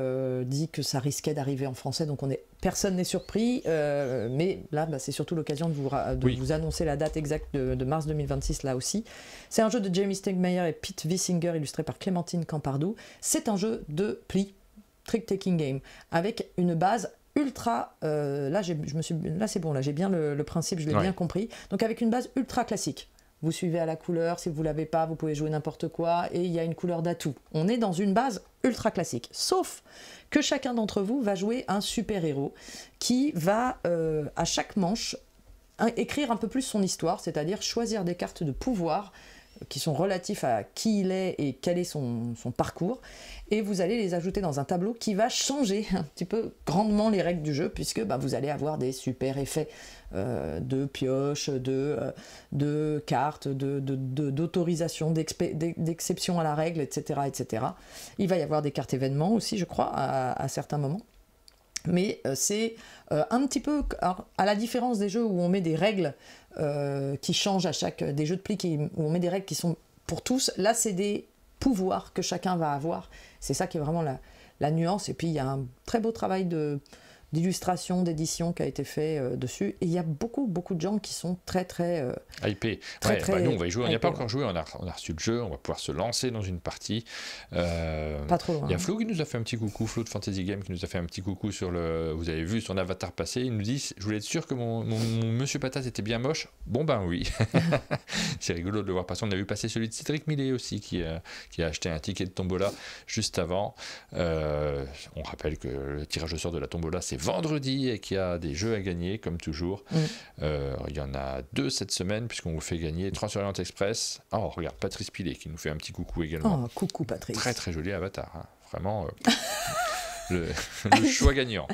dit que ça risquait d'arriver en français, donc personne n'est surpris, mais là, c'est surtout l'occasion de vous annoncer la date exacte de mars 2026, là aussi. C'est un jeu de Jamie Stegmaier et Pete Wissinger, illustré par Clémentine Campardou. C'est un jeu de pli, trick-taking game, avec une base ultra... là, c'est bon, là j'ai bien le principe, je l'ai bien compris. Donc avec une base ultra classique. Vous suivez à la couleur, si vous ne l'avez pas, vous pouvez jouer n'importe quoi, et il y a une couleur d'atout. On est dans une base ultra classique. Sauf que chacun d'entre vous va jouer un super-héros qui va, à chaque manche, écrire un peu plus son histoire, c'est-à-dire choisir des cartes de pouvoir qui sont relatifs à qui il est et quel est son parcours, et vous allez les ajouter dans un tableau qui va changer un petit peu grandement les règles du jeu, puisque vous allez avoir des super effets de pioche, de cartes, d'autorisation, d'exception à la règle, etc., etc. Il va y avoir des cartes événements aussi, je crois, à certains moments. Mais c'est un petit peu, alors, à la différence des jeux où on met des règles qui changent des jeux de pli où on met des règles qui sont pour tous, là c'est des pouvoirs que chacun va avoir. C'est ça qui est vraiment la nuance. Et puis il y a un très beau travail d'illustration, d'édition qui a été fait dessus. Et il y a beaucoup de gens qui sont très hypés. Nous on va y jouer, on n'y a pas encore joué, on a reçu le jeu, on va pouvoir se lancer dans une partie. Pas trop loin. Il y a Flo qui nous a fait un petit coucou, Flo de Fantasy Game qui nous a fait un petit coucou sur vous avez vu son avatar passer, il nous dit, je voulais être sûr que mon Monsieur Patate était bien moche. Bon ben oui. C'est rigolo de le voir passer. On a vu passer celui de Cédric Millet aussi qui a acheté un ticket de tombola juste avant. On rappelle que le tirage au sort de la tombola c'est vendredi et qu'il y a des jeux à gagner comme toujours. Il y en a 2 cette semaine puisqu'on vous fait gagner Transurient Express. Oh regarde, Patrice Pilet qui nous fait un petit coucou également. Oh, coucou Patrice. Très très joli avatar, hein. Vraiment le choix gagnant.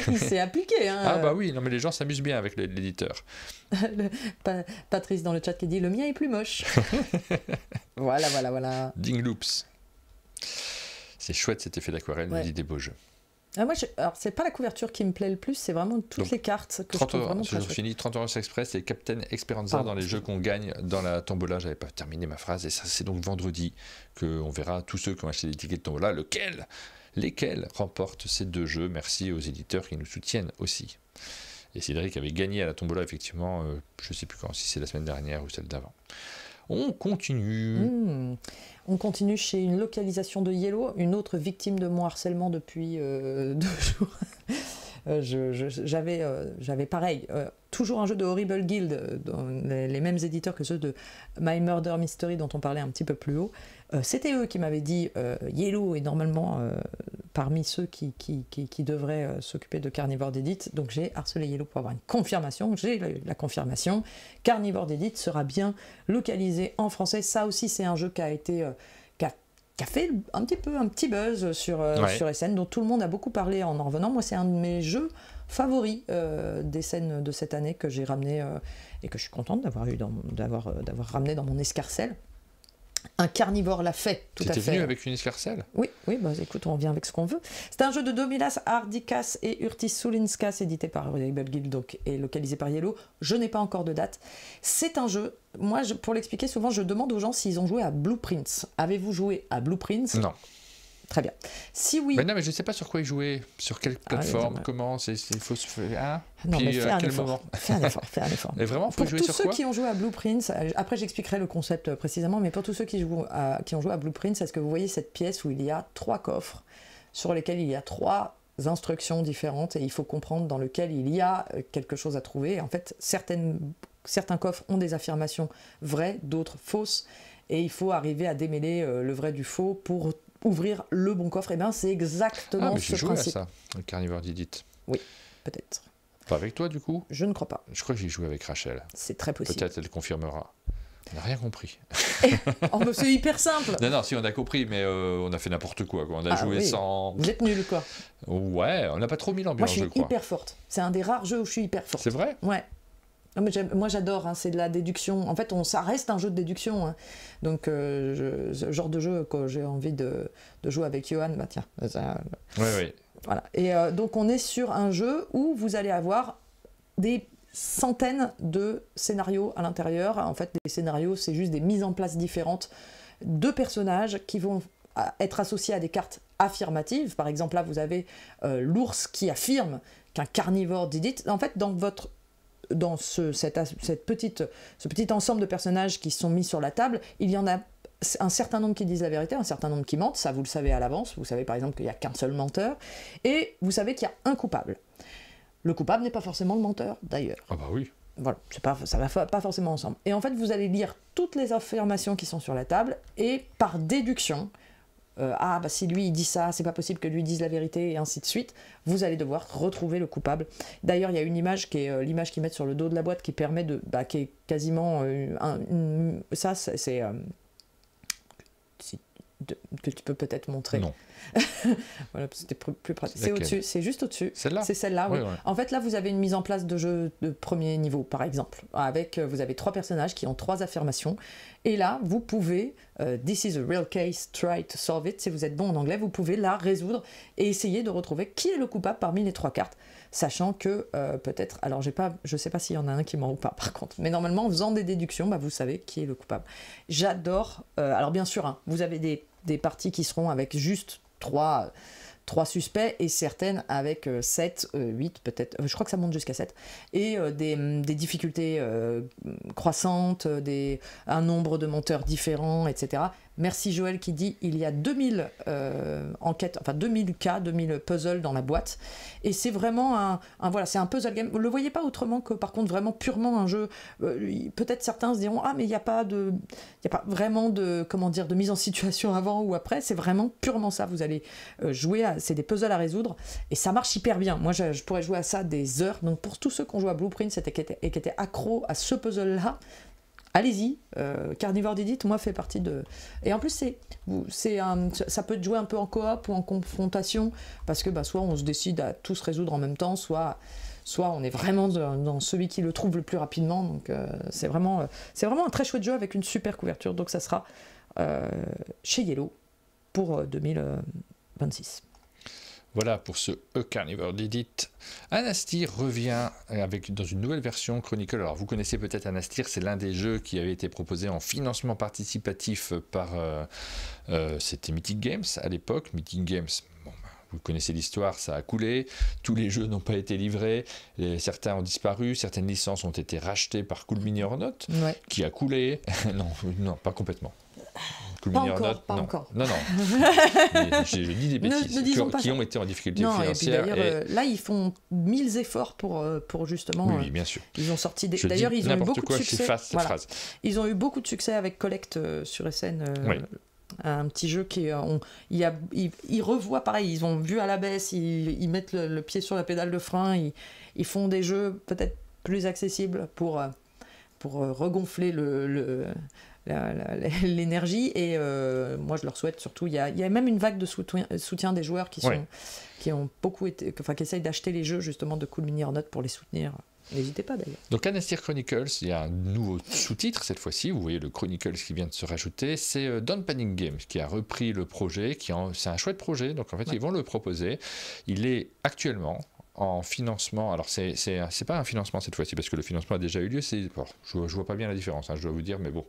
Il s'est appliqué. Hein. Ah bah oui, non mais les gens s'amusent bien avec l'éditeur. Patrice dans le chat qui dit le mien est plus moche. Voilà. Ding Loops. C'est chouette cet effet d'aquarelle, nous dit des beaux jeux. Alors, c'est pas la couverture qui me plaît le plus, c'est vraiment toutes les cartes que je trouve vraiment très chouettes. Fini, 30 Euros Express et Captain Esperanza dans les jeux qu'on gagne dans la tombola. J'avais pas terminé ma phrase, et ça, c'est donc vendredi qu'on verra tous ceux qui ont acheté des tickets de tombola, lesquels remportent ces 2 jeux. Merci aux éditeurs qui nous soutiennent aussi. Et Cédric avait gagné à la tombola, effectivement, je ne sais plus quand, si c'est la semaine dernière ou celle d'avant. On continue. On continue chez une localisation de Yellow, une autre victime de mon harcèlement depuis 2 jours. J'avais pareil, toujours un jeu de Horrible Guild, les mêmes éditeurs que ceux de My Murder Mystery dont on parlait un petit peu plus haut. C'était eux qui m'avaient dit Yellow est normalement parmi ceux qui devraient s'occuper de Carnivore d'Edit, donc j'ai harcelé Yellow pour avoir une confirmation. J'ai la confirmation. Carnivore d'Edit sera bien localisé en français. Ça aussi, c'est un jeu qui a été qui a fait un petit buzz sur SN, dont tout le monde a beaucoup parlé en revenant. Moi, c'est un de mes jeux favoris des scènes de cette année que j'ai ramené et que je suis contente d'avoir ramené dans mon escarcelle. Un carnivore l'a fait, tout à fait. T'étais venu avec une escarcelle ? Oui, bah écoute, on vient avec ce qu'on veut. C'est un jeu de Domilas Ardikas et Urtis Sulinskas, édité par Horrible Guild donc, et localisé par Yellow. Je n'ai pas encore de date. C'est un jeu, moi, pour l'expliquer, souvent, je demande aux gens s'ils ont joué à Blueprints. Avez-vous joué à Blueprints ? Non. Très bien. Si oui... Mais non, mais je ne sais pas sur quoi ils jouaient, sur quelle plateforme, comment, il faut se faire... Non, puis mais fais à un quel effort. moment Fais un effort. Et vraiment, faut pour jouer tous sur ceux quoi ? qui ont joué à Blueprints, après j'expliquerai le concept précisément, mais pour tous ceux qui ont joué à Blueprints, est-ce que vous voyez cette pièce où il y a 3 coffres sur lesquels il y a 3 instructions différentes et il faut comprendre dans lequel il y a quelque chose à trouver. En fait, certains coffres ont des affirmations vraies, d'autres fausses, et il faut arriver à démêler le vrai du faux pour ouvrir le bon coffre. Et bien c'est exactement ce principe. J'ai joué à ça, le Carnivore d'Edit. Oui, peut-être. Pas avec toi, du coup ? Je ne crois pas. Je crois que j'ai joué avec Rachel. C'est très possible. Peut-être elle confirmera. On n'a rien compris. Oh, mais c'est hyper simple. Non, si, on a compris, mais on a fait n'importe quoi. On a joué sans... Vous êtes nuls, quoi. Ouais, on n'a pas trop mis l'ambiance, je crois. Moi, je suis hyper forte. C'est un des rares jeux où je suis hyper forte. C'est vrai ? Ouais. Non, mais moi j'adore, c'est de la déduction. En fait, ça reste un jeu de déduction. Donc, ce genre de jeu, quand j'ai envie de jouer avec Johan, bah tiens. Oui. Voilà. Et donc, on est sur un jeu où vous allez avoir des centaines de scénarios à l'intérieur. En fait, les scénarios, c'est juste des mises en place différentes de personnages qui vont être associés à des cartes affirmatives. Par exemple, là, vous avez l'ours qui affirme qu'un carnivore d'Edit. En fait, dans ce petit ensemble de personnages qui sont mis sur la table, il y en a un certain nombre qui disent la vérité, un certain nombre qui mentent, ça vous le savez à l'avance, vous savez par exemple qu'il n'y a qu'un seul menteur, et vous savez qu'il y a un coupable. Le coupable n'est pas forcément le menteur, d'ailleurs. Ah bah oui. Voilà, ça va pas forcément ensemble. Et en fait, vous allez lire toutes les affirmations qui sont sur la table, et par déduction, si lui il dit ça, c'est pas possible que lui dise la vérité, et ainsi de suite, vous allez devoir retrouver le coupable. D'ailleurs, il y a une image qui est l'image qu'ils mettent sur le dos de la boîte qui permet qui est quasiment que tu peux peut-être montrer. Non. Voilà, c'était plus pratique. Laquelle ? C'est au-dessus, c'est juste au-dessus. Celle-là ? C'est celle-là, oui. Ouais. En fait, là, vous avez une mise en place de jeu de premier niveau, par exemple. Vous avez 3 personnages qui ont 3 affirmations. Et là, vous pouvez, this is a real case, try to solve it. Si vous êtes bon en anglais, vous pouvez la résoudre et essayer de retrouver qui est le coupable parmi les 3 cartes. Sachant que peut-être, alors je sais pas s'il y en a un qui ment ou pas par contre, mais normalement en faisant des déductions, vous savez qui est le coupable. J'adore, alors bien sûr, vous avez des parties qui seront avec juste 3 suspects et certaines avec 7, 8 peut-être, je crois que ça monte jusqu'à 7, et des difficultés croissantes, un nombre de monteurs différents, etc. Merci Joël qui dit il y a 2000 enquêtes, enfin 2000 cas, 2000 puzzles dans la boîte. Et c'est vraiment voilà, c'est un puzzle game. Vous ne le voyez pas autrement que par contre vraiment purement un jeu. Peut-être certains se diront mais il n'y a pas vraiment de mise en situation avant ou après. C'est vraiment purement ça. Vous allez jouer, c'est des puzzles à résoudre et ça marche hyper bien. Moi je pourrais jouer à ça des heures. Donc pour tous ceux qui ont joué à Blueprint et qui étaient accros à ce puzzle-là, allez-y, Carnivore d'Edit, moi, fait partie de... Et en plus, ça peut jouer un peu en coop ou en confrontation, parce que soit on se décide à tous résoudre en même temps, soit on est vraiment dans celui qui le trouve le plus rapidement. Donc c'est vraiment un très chouette jeu avec une super couverture. Donc ça sera chez Yellow pour 2026. Voilà pour ce A Carnivore Did It. Anastir revient dans une nouvelle version Chronicle. Alors vous connaissez peut-être Anastir, c'est l'un des jeux qui avait été proposé en financement participatif par c'était Mythic Games à l'époque. Mythic Games, bon, vous connaissez l'histoire, ça a coulé, tous les jeux n'ont pas été livrés, certains ont disparu, certaines licences ont été rachetées par Cool Mini or Not, qui a coulé. non, pas complètement. Pas encore. Non. Je dis des bêtises qui ont été en difficulté financière. Et puis d'ailleurs, là, ils font 1000 efforts pour justement. Oui, bien sûr. Ils ont sorti des. D'ailleurs, ils ont eu beaucoup de succès. Voilà. Ils ont eu beaucoup de succès avec Collect sur SN. Un petit jeu qui ils revoient pareil, ils ont vu à la baisse, ils mettent le pied sur la pédale de frein, ils font des jeux peut-être plus accessibles pour regonfler l'énergie et moi je leur souhaite surtout, il y a même une vague de soutien des joueurs qui ont beaucoup été, qui essayent d'acheter les jeux justement de Cool Mini or Not pour les soutenir. N'hésitez pas d'ailleurs. Donc Anastir Chronicles, il y a un nouveau sous-titre cette fois-ci, vous voyez le Chronicles qui vient de se rajouter, c'est Don't Panic Games qui a repris le projet, c'est un chouette projet, donc en fait ils vont le proposer, il est actuellement en financement, alors c'est pas un financement cette fois-ci parce que le financement a déjà eu lieu, je vois pas bien la différence, je dois vous dire, mais bon,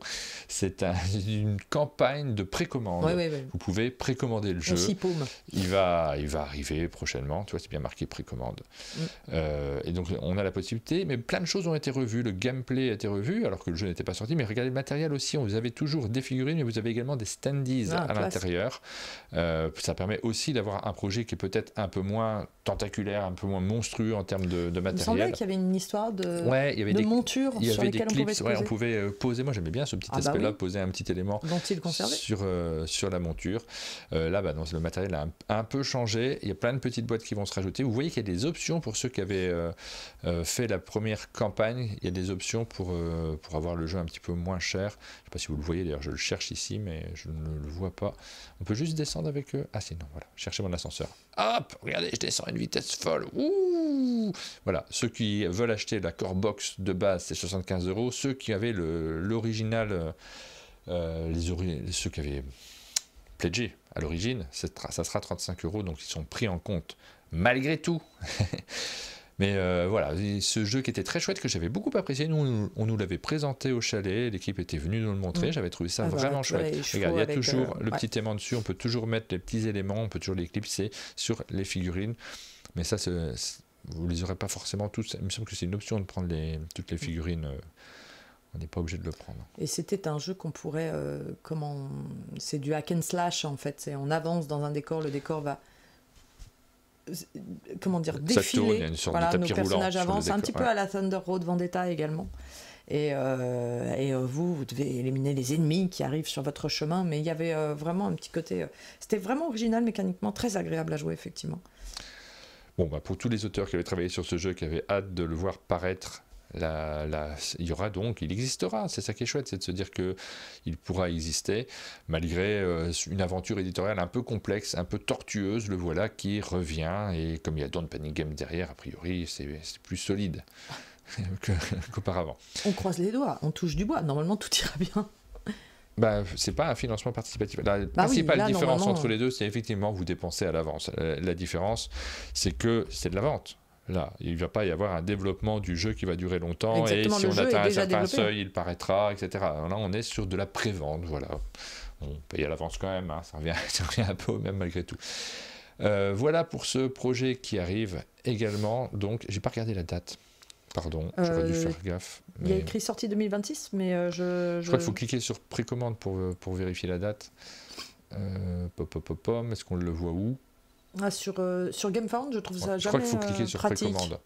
c'est une campagne de précommande. Vous pouvez précommander le jeu. Il va arriver prochainement, tu vois, c'est bien marqué précommande. Et donc on a la possibilité, mais plein de choses ont été revues, le gameplay a été revu alors que le jeu n'était pas sorti, mais regardez le matériel aussi, vous avez toujours des figurines, mais vous avez également des standees à l'intérieur. Ça permet aussi d'avoir un projet qui est peut-être un peu moins tentaculaire, un peu moins monstrueux en termes de matériel. Il me semblait qu'il y avait une histoire de monture sur lesquelles on pouvait se poser. On pouvait poser, moi j'aimais bien ce petit aspect-là, poser un petit élément sur la monture. Là, le matériel a un peu changé, il y a plein de petites boîtes qui vont se rajouter. Vous voyez qu'il y a des options pour ceux qui avaient fait la première campagne, il y a des options pour avoir le jeu un petit peu moins cher. Je ne sais pas si vous le voyez, d'ailleurs je le cherche ici, mais je ne le vois pas. On peut juste descendre avec eux. Ah si, non, voilà, cherchez mon ascenseur. Hop, regardez, je descends à une vitesse folle. Ouh, voilà, ceux qui veulent acheter la core box de base, c'est 75 €. Ceux qui avaient l'original, ceux qui avaient pledgé à l'origine, ça sera 35 €, donc ils sont pris en compte malgré tout. Mais voilà, ce jeu qui était très chouette, que j'avais beaucoup apprécié, on nous l'avait présenté au chalet, l'équipe était venue nous le montrer, j'avais trouvé ça vraiment chouette. Regarde, il y a toujours le petit aimant dessus, on peut toujours mettre les petits éléments, on peut toujours les clipser sur les figurines, mais ça, vous les aurez pas forcément tous, il me semble que c'est une option de prendre toutes les figurines, on n'est pas obligé de le prendre. Et c'était un jeu qu'on pourrait, c'est du hack and slash en fait, on avance dans un décor, le décor va... défiler, tourne, nos personnages avancent un petit peu à la Thunder Road Vendetta également, et vous devez éliminer les ennemis qui arrivent sur votre chemin, mais il y avait vraiment un petit côté, c'était vraiment original mécaniquement, très agréable à jouer effectivement. Bon, pour tous les auteurs qui avaient travaillé sur ce jeu, qui avaient hâte de le voir paraître, il existera, c'est ça qui est chouette, c'est de se dire qu'il pourra exister malgré une aventure éditoriale un peu complexe, un peu tortueuse, le voilà qui revient, et comme il y a Don't Panic Games derrière, a priori c'est plus solide qu'auparavant. On croise les doigts, on touche du bois, normalement tout ira bien. C'est pas un financement participatif. La principale différence entre les deux, c'est effectivement vous dépensez à l'avance. La différence, c'est que c'est de la vente. Là, il ne va pas y avoir un développement du jeu qui va durer longtemps. Exactement, et si on atteint un certain seuil, il paraîtra, etc. Là, on est sur de la prévente, voilà. On paye à l'avance quand même, ça revient un peu au même malgré tout. Voilà pour ce projet qui arrive également. Donc, j'ai pas regardé la date. Pardon, j'aurais dû faire gaffe. Il y a écrit sortie 2026, mais je crois qu'il faut cliquer sur précommande pour vérifier la date. Est-ce qu'on le voit où? Sur GameFound, je trouve ça jamais pratique. Je crois qu'il faut cliquer sur précommande.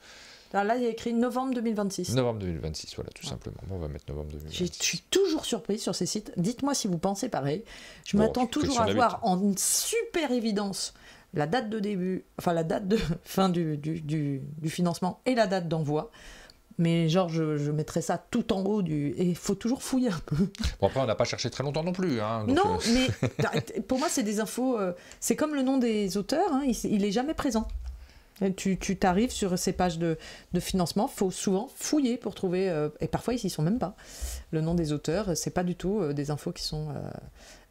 Alors là, il y a écrit novembre 2026. Novembre 2026, voilà, tout simplement. Bon, on va mettre novembre 2026. Je suis toujours surprise sur ces sites. Dites-moi si vous pensez pareil. Je m'attends toujours à voir en super évidence la date de début, enfin la date de fin du financement et la date d'envoi. Mais genre, je mettrais ça tout en haut et il faut toujours fouiller un peu. Bon, après, on n'a pas cherché très longtemps non plus. Donc non, mais pour moi, c'est des infos... c'est comme le nom des auteurs, il n'est jamais présent. Tu t'arrives sur ces pages de financement, il faut souvent fouiller pour trouver... et parfois, ils n'y sont même pas. Le nom des auteurs, c'est pas du tout des infos qui sont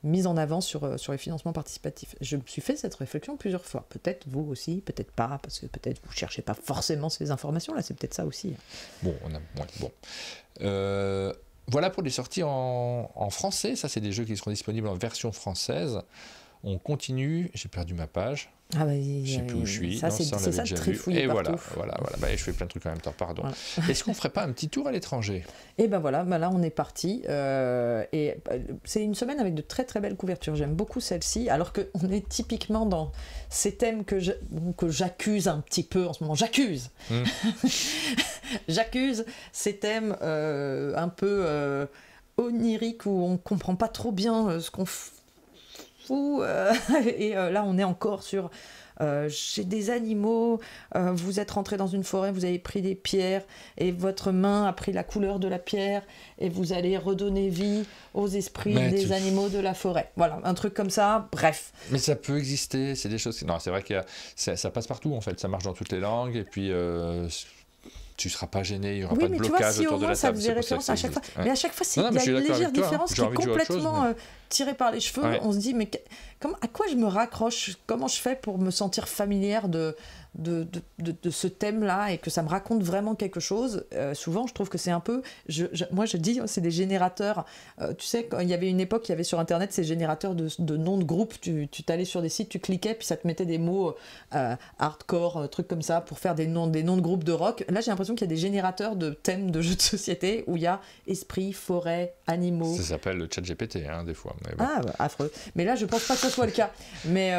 mise en avant sur les financements participatifs. Je me suis fait cette réflexion plusieurs fois. Peut-être vous aussi, peut-être pas, parce que peut-être vous ne cherchez pas forcément ces informations-là, c'est peut-être ça aussi. Bon, voilà pour les sorties en français. Ça, c'est des jeux qui seront disponibles en version française. On continue, j'ai perdu ma page. Ah bah, je sais plus où je suis. Ça, c'est ça de trifouiller partout. Voilà. Bah, je fais plein de trucs en même temps, pardon. Voilà. Est-ce qu'on ferait pas un petit tour à l'étranger? Et ben voilà, là on est parti. C'est une semaine avec de très très belles couvertures. J'aime beaucoup celle-ci, alors qu'on est typiquement dans ces thèmes que j'accuse un petit peu en ce moment. J'accuse J'accuse ces thèmes un peu oniriques où on comprend pas trop bien ce qu'on fout. Là on est encore sur j'ai des animaux, vous êtes rentré dans une forêt, vous avez pris des pierres et votre main a pris la couleur de la pierre et vous allez redonner vie aux esprits des animaux de la forêt. Voilà, un truc comme ça, bref. Mais ça peut exister, c'est des choses... Non, c'est vrai que ça passe partout en fait, ça marche dans toutes les langues et puis... tu ne seras pas gêné, il n'y aura pas de blocage autour de la table. Ça faisait référence à chaque fois. Ouais. Mais à chaque fois, il y a une légère différence qui est complètement tirée par les cheveux. Ouais. On se dit, mais à quoi je me raccroche? Comment je fais pour me sentir familière de ce thème-là et que ça me raconte vraiment quelque chose? Souvent, je trouve que c'est un peu... Moi, je dis, c'est des générateurs. Tu sais, quand il y avait une époque, il y avait sur Internet ces générateurs de noms de groupes. Tu t'allais sur des sites, tu cliquais, puis ça te mettait des mots hardcore, trucs comme ça, pour faire des noms de groupes de rock. Là, j'ai l'impression qu'il y a des générateurs de thèmes de jeux de société où il y a esprit, forêt, animaux. Ça s'appelle le chat GPT, des fois. Mais bon. Ah, affreux. Mais là, je pense pas que ce soit le cas. Mais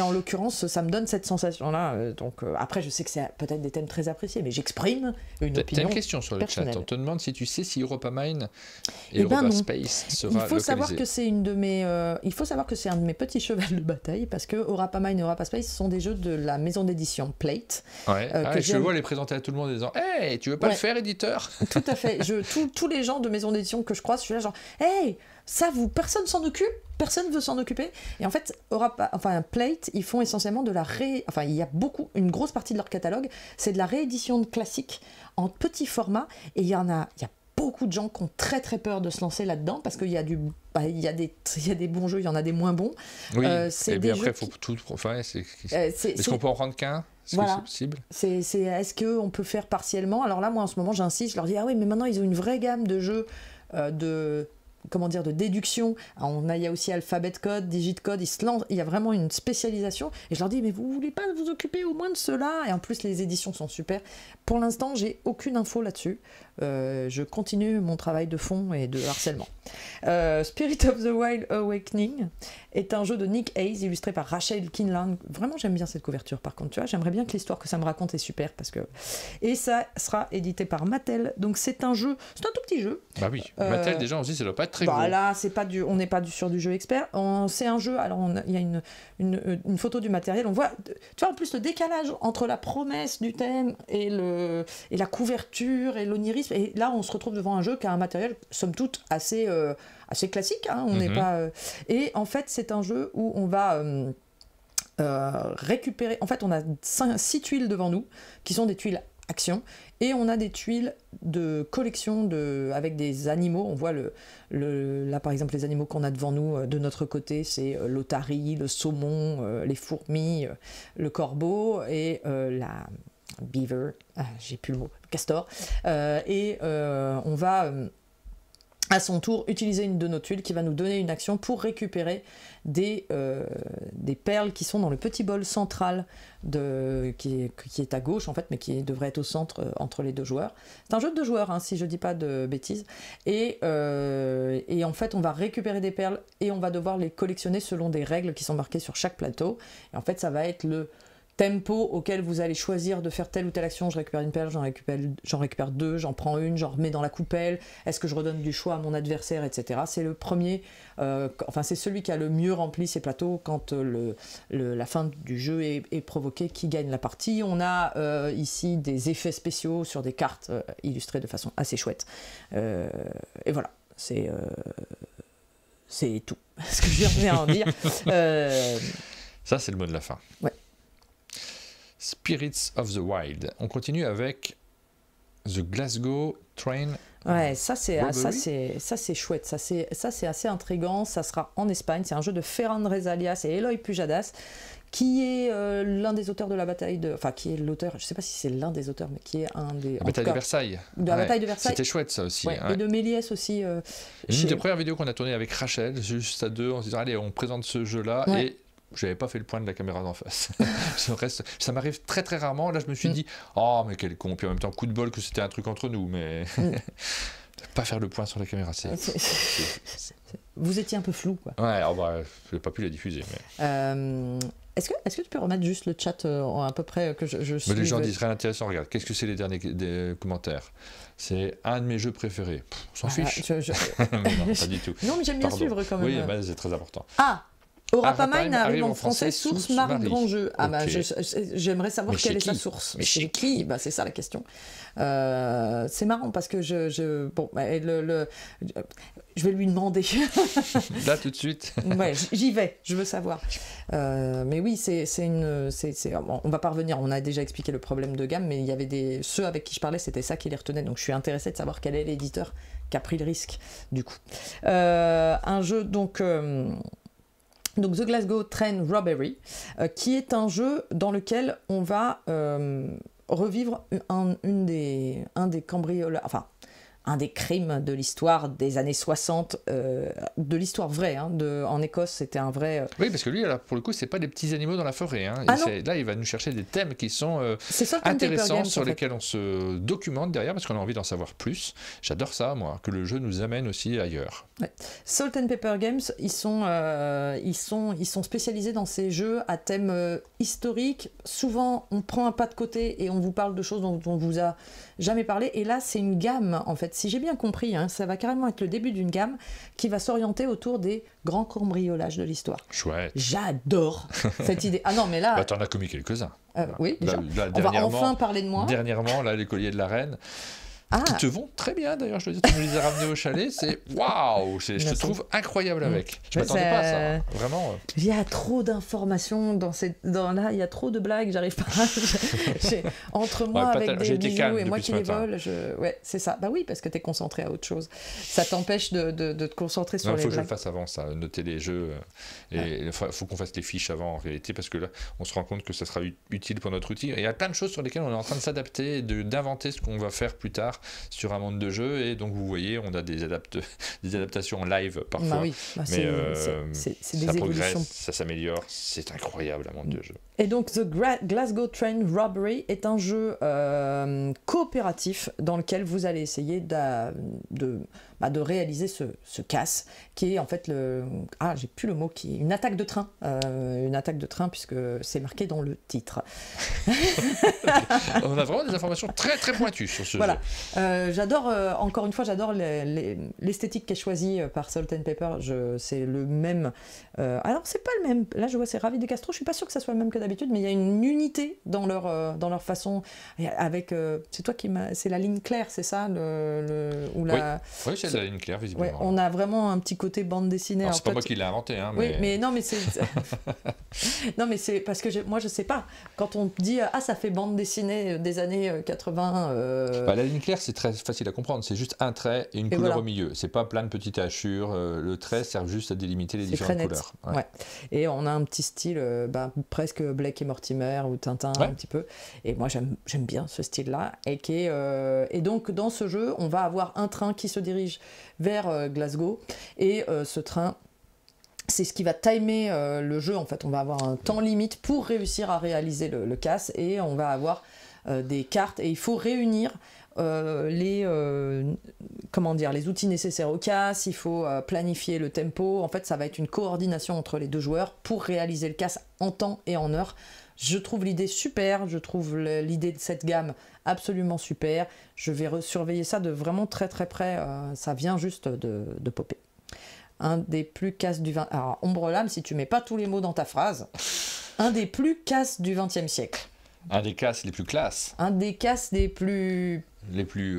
en l'occurrence, ça me donne cette sensation-là. Donc, après, je sais que c'est peut-être des thèmes très appréciés, mais j'exprime une opinion. T'as une question sur le personnelle. chat. On te demande si tu sais si Europa Mine et Europa Space sera localisé. Il faut savoir que c'est un de mes petits chevals de bataille, parce que Europa Mine et Europa Space sont des jeux de la maison d'édition Plate. Ouais. Je vois les présenter à tout le monde en disant « Hey, tu veux pas le faire, éditeur ?» Tout à fait. Tous les gens de maison d'édition que je croise, je suis là genre « Hey, ça, personne s'en occupe, personne veut s'en occuper. » Et en fait, Plate, ils font essentiellement il y a une grosse partie de leur catalogue, c'est de la réédition de classiques en petit format, et il y a beaucoup de gens qui ont très très peur de se lancer là-dedans, parce qu'il y a il y a des bons jeux, il y en a des moins bons. Oui, et bien après, il faut tout... Est-ce qu'on peut en prendre qu'un? Est-ce que c'est possible? Est-ce qu'on peut faire partiellement? Alors là, moi, en ce moment, j'insiste, je leur dis « Ah oui, mais maintenant, ils ont une vraie gamme de jeux de déduction. » Il y a aussi Alphabet Code, Digit Code, il y a vraiment une spécialisation. Et je leur dis, mais vous voulez pas vous occuper au moins de cela? Et en plus, les éditions sont super. Pour l'instant, j'ai aucune info là-dessus. Je continue mon travail de fond et de harcèlement. Spirit of the Wild Awakening est un jeu de Nick Hayes illustré par Rachel Kinlan. Vraiment, j'aime bien cette couverture. Par contre, tu vois, j'aimerais bien que l'histoire que ça me raconte est super, et ça sera édité par Mattel. Donc c'est un tout petit jeu. Bah oui, Mattel déjà on se dit ça doit pas être très gros. Là, on n'est pas sur du jeu expert. C'est un jeu. Alors il y a une photo du matériel. On voit, tu vois, en plus le décalage entre la promesse du thème et la couverture et l'onirisme. Et là, on se retrouve devant un jeu qui a un matériel somme toute assez classique. On n'est pas. Et en fait, c'est un jeu où on va récupérer. En fait, on a 6 tuiles devant nous qui sont des tuiles action, et on a des tuiles de collection avec des animaux. On voit là par exemple les animaux qu'on a devant nous de notre côté, c'est l'otarie, le saumon, les fourmis, le corbeau et la beaver, j'ai plus le mot, castor, on va à son tour utiliser une de nos tuiles qui va nous donner une action pour récupérer des perles qui sont dans le petit bol central qui est à gauche en fait, mais qui devrait être au centre entre les deux joueurs. C'est un jeu de 2 joueurs, si je dis pas de bêtises, et en fait on va récupérer des perles et on va devoir les collectionner selon des règles qui sont marquées sur chaque plateau, et en fait ça va être le tempo auquel vous allez choisir de faire telle ou telle action. Je récupère une perle, j'en récupère 2, j'en prends une, j'en remets dans la coupelle, est-ce que je redonne du choix à mon adversaire, etc. C'est le premier, c'est celui qui a le mieux rempli ses plateaux quand la fin du jeu est provoquée qui gagne la partie. On a ici des effets spéciaux sur des cartes illustrées de façon assez chouette. Et voilà, c'est tout ce que je viens en dire. Ça, c'est le mot de la fin. Ouais. Spirits of the Wild. On continue avec The Glasgow Train. Ouais, ça c'est Robbery. chouette, ça c'est assez intriguant. Ça sera en Espagne. C'est un jeu de Ferran Rezalias et Eloy Pujadas, qui est l'un des auteurs de la bataille de, enfin qui est l'auteur, je sais pas si c'est l'un des auteurs, mais qui est un des. La bataille de Versailles. De la bataille de Versailles. C'était chouette ça aussi. Ouais, et de Méliès aussi. Une des premières vidéos qu'on a tournées avec Rachel, juste à deux, en se disant allez, on présente ce jeu-là et j'avais pas fait le point de la caméra d'en face. Ça m'arrive très très rarement. Là, je me suis dit, oh, mais quel con. Puis en même temps, coup de bol que c'était un truc entre nous, mais pas faire le point sur la caméra, Vous étiez un peu flou, quoi. Ouais, alors bah, je n'ai pas pu la diffuser. Mais... Est-ce que tu peux remettre juste le chat à peu près que je suis. Mais les gens disent rien intéressant. Regarde, qu'est-ce que c'est les derniers commentaires? C'est un de mes jeux préférés. On s'en fiche. Mais non, pas du tout. Non, mais j'aime bien suivre quand même. Oui, bah, c'est très important. Ah, Rapamine arrive en français, source Marie Grandjeu. Ah bah, j'aimerais savoir quelle est sa source. Mais chez qui? Bah, c'est ça la question. C'est marrant parce que bon, je vais lui demander. Là tout de suite. Ouais, j'y vais, je veux savoir. Mais oui, on va pas revenir. On a déjà expliqué le problème de gamme, mais il y avait ceux avec qui je parlais, c'était ça qui les retenait. Donc je suis intéressée de savoir quel est l'éditeur qui a pris le risque du coup. Un jeu donc The Glasgow Train Robbery, qui est un jeu dans lequel on va revivre un des cambriolages, enfin un des crimes de l'histoire des années 60, de l'histoire vraie. Hein, en Écosse, c'était un vrai... Oui, parce que lui, là, pour le coup, c'est pas des petits animaux dans la forêt. Hein. Là, il va nous chercher des thèmes qui sont intéressants, sur lesquels on se documente derrière, parce qu'on a envie d'en savoir plus. J'adore ça, moi, que le jeu nous amène aussi ailleurs. Ouais. Salt and Pepper Games, ils sont spécialisés dans ces jeux à thème historique. Souvent, on prend un pas de côté et on vous parle de choses dont on vous a jamais parlé. Et là, c'est une gamme, en fait. Si j'ai bien compris, hein, ça va carrément être le début d'une gamme qui va s'orienter autour des grands cambriolages de l'histoire. Chouette. J'adore cette idée. Ah non, mais là... Bah, t'en as commis quelques-uns. Oui, déjà. Là, on va enfin parler de moi. Dernièrement, là, les colliers de la reine. Qui te vont très bien d'ailleurs, je te dis, tu me les as ramenés au chalet, c'est waouh, je te trouve incroyable avec. Je m'attendais pas à ça, hein. Vraiment. Il y a trop d'informations là, il y a trop de blagues, j'arrive pas. Entre moi avec des bijoux et moi qui les vole, ouais, c'est ça. Bah oui, parce que t'es concentré à autre chose. Ça t'empêche de te concentrer sur les blagues. Il faut que je le fasse avant ça, noter les jeux. Et il faut qu'on fasse les fiches avant en réalité, parce que là, on se rend compte que ça sera utile pour notre outil. Et il y a plein de choses sur lesquelles on est en train de s'adapter, d'inventer ce qu'on va faire plus tard sur un monde de jeu, et donc vous voyez, on a des adaptations en live parfois. Bah oui, mais c'est des ça évolutions. progresse, ça s'améliore, c'est incroyable un monde de jeu. Et donc The Glasgow Train Robbery est un jeu coopératif dans lequel vous allez essayer de réaliser ce casse, qui est en fait j'ai plus le mot, qui est une attaque de train. Une attaque de train, puisque c'est marqué dans le titre. On a vraiment des informations très très pointues sur ce jeu. J'adore, encore une fois, j'adore l'esthétique qui est choisie par Salt and Pepper. C'est le même... alors, c'est pas le même. Là, je vois, c'est Ravi de Castro. Je suis pas sûre que ça soit le même que d'habitude, mais il y a une unité dans leur façon. Avec, c'est toi qui m'a... C'est la ligne claire, c'est ça Oui, c'est la ligne claire, visiblement. Ouais, on a vraiment un petit côté bande dessinée. Alors, c'est pas moi qui l'ai inventé, hein, mais... Oui, mais non, mais c'est... non, mais c'est parce que moi, je sais pas. Quand on dit « Ah, ça fait bande dessinée des années 80... la ligne claire, c'est très facile à comprendre. C'est juste un trait et une couleur au milieu. C'est pas plein de petites hachures. Le trait sert juste à délimiter les différentes couleurs. Ouais. Et on a un petit style presque Blake et Mortimer ou Tintin, un petit peu. Et moi, j'aime bien ce style-là. Et donc, dans ce jeu, on va avoir un train qui se dirige vers Glasgow. Et ce train... C'est ce qui va timer le jeu, en fait. On va avoir un temps limite pour réussir à réaliser le casse, et on va avoir des cartes, et il faut réunir les outils nécessaires au casse, il faut planifier le tempo. En fait, ça va être une coordination entre les deux joueurs pour réaliser le casse en temps et en heure. Je trouve l'idée super, je trouve l'idée de cette gamme absolument super. Je vais surveiller ça de vraiment très très près, ça vient juste de popper. Un des plus casses du 20... Alors, Ombre-Lame, si tu mets pas tous les mots dans ta phrase, un des plus casses du XXe siècle. Un des casses les plus classes. Un des casses les plus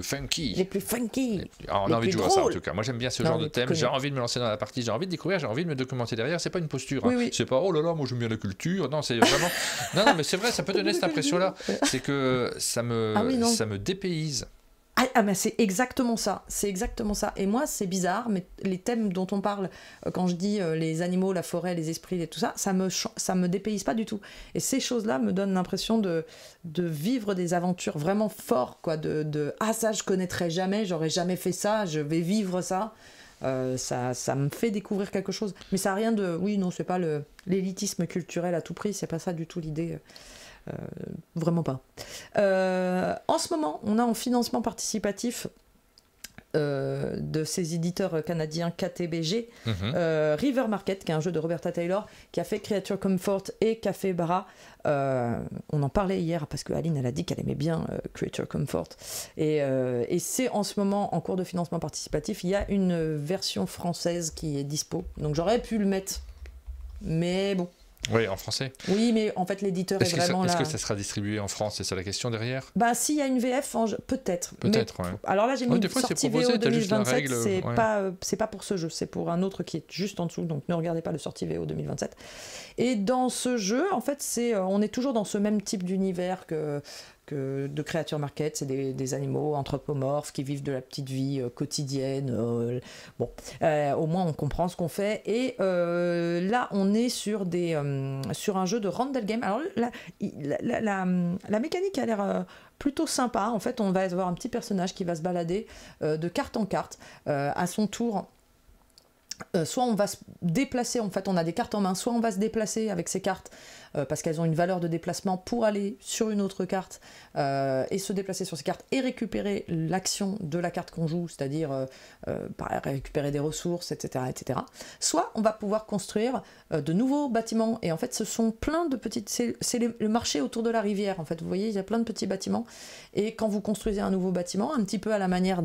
funky. Les plus funky. On a envie de jouer à ça, en tout cas. Moi, j'aime bien ce genre de thème. J'ai envie de me lancer dans la partie, j'ai envie de découvrir, j'ai envie de me documenter derrière. C'est pas une posture. Oui, oui. C'est pas, oh là là, moi j'aime bien la culture. Non, c'est vraiment... non, mais c'est vrai, ça peut donner cette impression-là. C'est que ça me dépayse. mais c'est exactement ça. C'est exactement ça. Et moi, c'est bizarre, mais les thèmes dont on parle, quand je dis les animaux, la forêt, les esprits et tout ça, ça me dépayse pas du tout. Et ces choses-là me donnent l'impression de vivre des aventures vraiment fortes, quoi. Ah, ça, je connaîtrais jamais, j'aurais jamais fait ça, je vais vivre ça. Ça me fait découvrir quelque chose. Mais ça n'a rien de... Oui, non, c'est pas l'élitisme culturel à tout prix, c'est pas ça du tout l'idée. Vraiment pas. En ce moment, on a en financement participatif de ces éditeurs canadiens KTBG, River Market, qui est un jeu de Roberta Taylor, qui a fait Creature Comfort et Café Bara. On en parlait hier parce que Aline elle a dit qu'elle aimait bien Creature Comfort. Et c'est en ce moment en cours de financement participatif. Il y a une version française qui est dispo. Donc j'aurais pu le mettre. Mais bon. Oui, en français. Oui, mais en fait, l'éditeur est vraiment là. Est-ce que ça sera distribué en France? C'est ça la question derrière? Bah, s'il y a une VF, peut-être. Peut-être, ouais. Alors là, j'ai mis sortie VO 2027, règle, c'est pas pour ce jeu, c'est pour un autre qui est juste en dessous, donc ne regardez pas le sortie VO 2027. Et dans ce jeu, en fait, on est toujours dans ce même type d'univers que de Creature Market, c'est des animaux anthropomorphes qui vivent de la petite vie quotidienne. Au moins on comprend ce qu'on fait. Et là, on est sur un jeu de Randall Game. Alors là, la mécanique a l'air plutôt sympa. En fait, on va avoir un petit personnage qui va se balader de carte en carte à son tour. Soit on va se déplacer, en fait on a des cartes en main, soit on va se déplacer avec ces cartes parce qu'elles ont une valeur de déplacement pour aller sur une autre carte et se déplacer sur ces cartes et récupérer l'action de la carte qu'on joue, c'est-à-dire récupérer des ressources, etc., etc. Soit on va pouvoir construire de nouveaux bâtiments et en fait ce sont plein de petites... C'est le marché autour de la rivière, en fait, vous voyez, il y a plein de petits bâtiments et quand vous construisez un nouveau bâtiment, un petit peu à la manière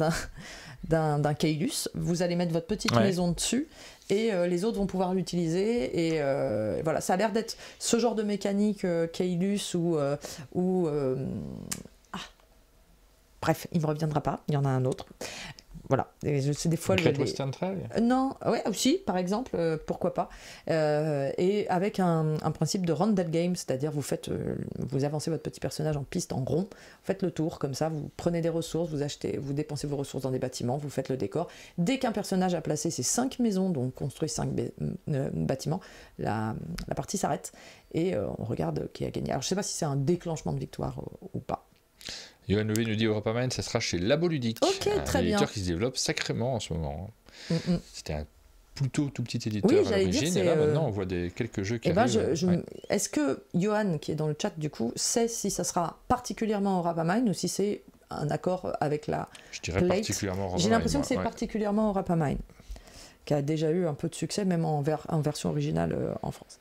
d'un Caylus, vous allez mettre votre petite maison dessus et les autres vont pouvoir l'utiliser et voilà, ça a l'air d'être ce genre de mécanique Caylus bref, il me reviendra pas, il y en a un autre. Voilà, c'est des fois Great Western Trail. Non, ouais, aussi, par exemple, pourquoi pas. Et avec un principe de Randall Game, c'est-à-dire vous avancez votre petit personnage en piste en rond, vous faites le tour comme ça, vous prenez des ressources, vous dépensez vos ressources dans des bâtiments, vous faites le décor. Dès qu'un personnage a placé ses 5 maisons, donc construit 5 bâtiments, la partie s'arrête et on regarde qui a gagné. Alors je sais pas si c'est un déclenchement de victoire ou pas. Johan Levé nous dit Europaman, ça sera chez Labo Ludique, très un bien. éditeur qui se développe sacrément en ce moment. C'était un plutôt tout petit éditeur à l'origine, et là maintenant on voit quelques jeux qui arrivent. Est-ce que Johan, qui est dans le chat du coup, sait si ça sera particulièrement Europamine ou si c'est un accord avec la Je dirais Plate. particulièrement Europamine. J'ai l'impression que c'est particulièrement Europamine, qui a déjà eu un peu de succès, même en version originale en France.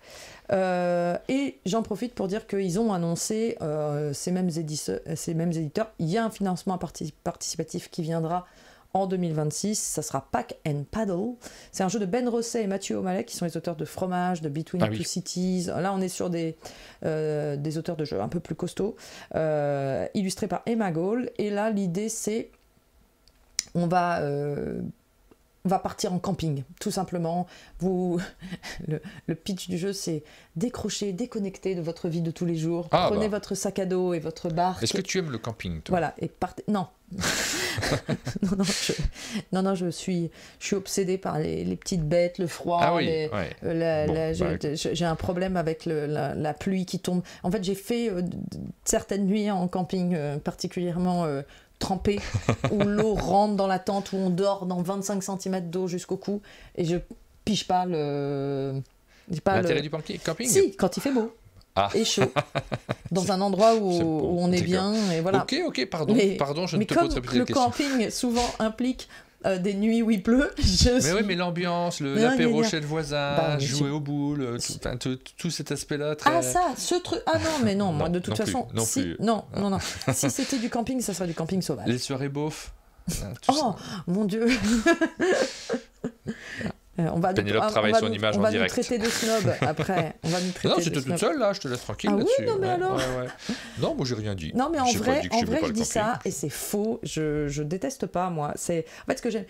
Et j'en profite pour dire qu'ils ont annoncé, ces mêmes éditeurs, il y a un financement participatif qui viendra en 2026, ça sera Pack and Paddle. C'est un jeu de Ben Rosset et Mathieu O'Malley, qui sont les auteurs de Fromage, de Between Two Cities. Là, on est sur des auteurs de jeux un peu plus costauds, illustrés par Emma Gall. Et là, l'idée, c'est on va partir en camping, tout simplement. Le pitch du jeu, c'est décrocher, déconnecter de votre vie de tous les jours. Prenez votre sac à dos et votre barque. Est-ce que tu aimes le camping, toi? Voilà, et partez... Non. je suis obsédée par les petites bêtes, le froid. J'ai un problème avec la pluie qui tombe. En fait, j'ai fait certaines nuits en camping particulièrement... trempé, où l'eau rentre dans la tente, où on dort dans 25 cm d'eau jusqu'au cou, et je pige pas l'intérêt du camping. Si, quand il fait beau et chaud, dans un endroit où on est bien, et voilà. Ok, pardon, je ne te poserai plus de questions. Mais comme le camping souvent implique des nuits où il pleut, mais l'ambiance, l'apéro chez le voisin, jouer aux boules, tout cet aspect-là. Ce truc. Ah non, mais non, moi de toute façon. Non. Si c'était du camping, ça serait du camping sauvage. Les soirées beaufs. Mon Dieu. Pénélope travaille son image en direct. On va nous traiter de snob après. Non, c'était toute seule là, je te laisse tranquille là-dessus. Oui, non, mais alors. Non, moi j'ai rien dit. Non, mais en vrai, je dis ça et c'est faux. Je déteste pas, moi. En fait, ce que j'aime.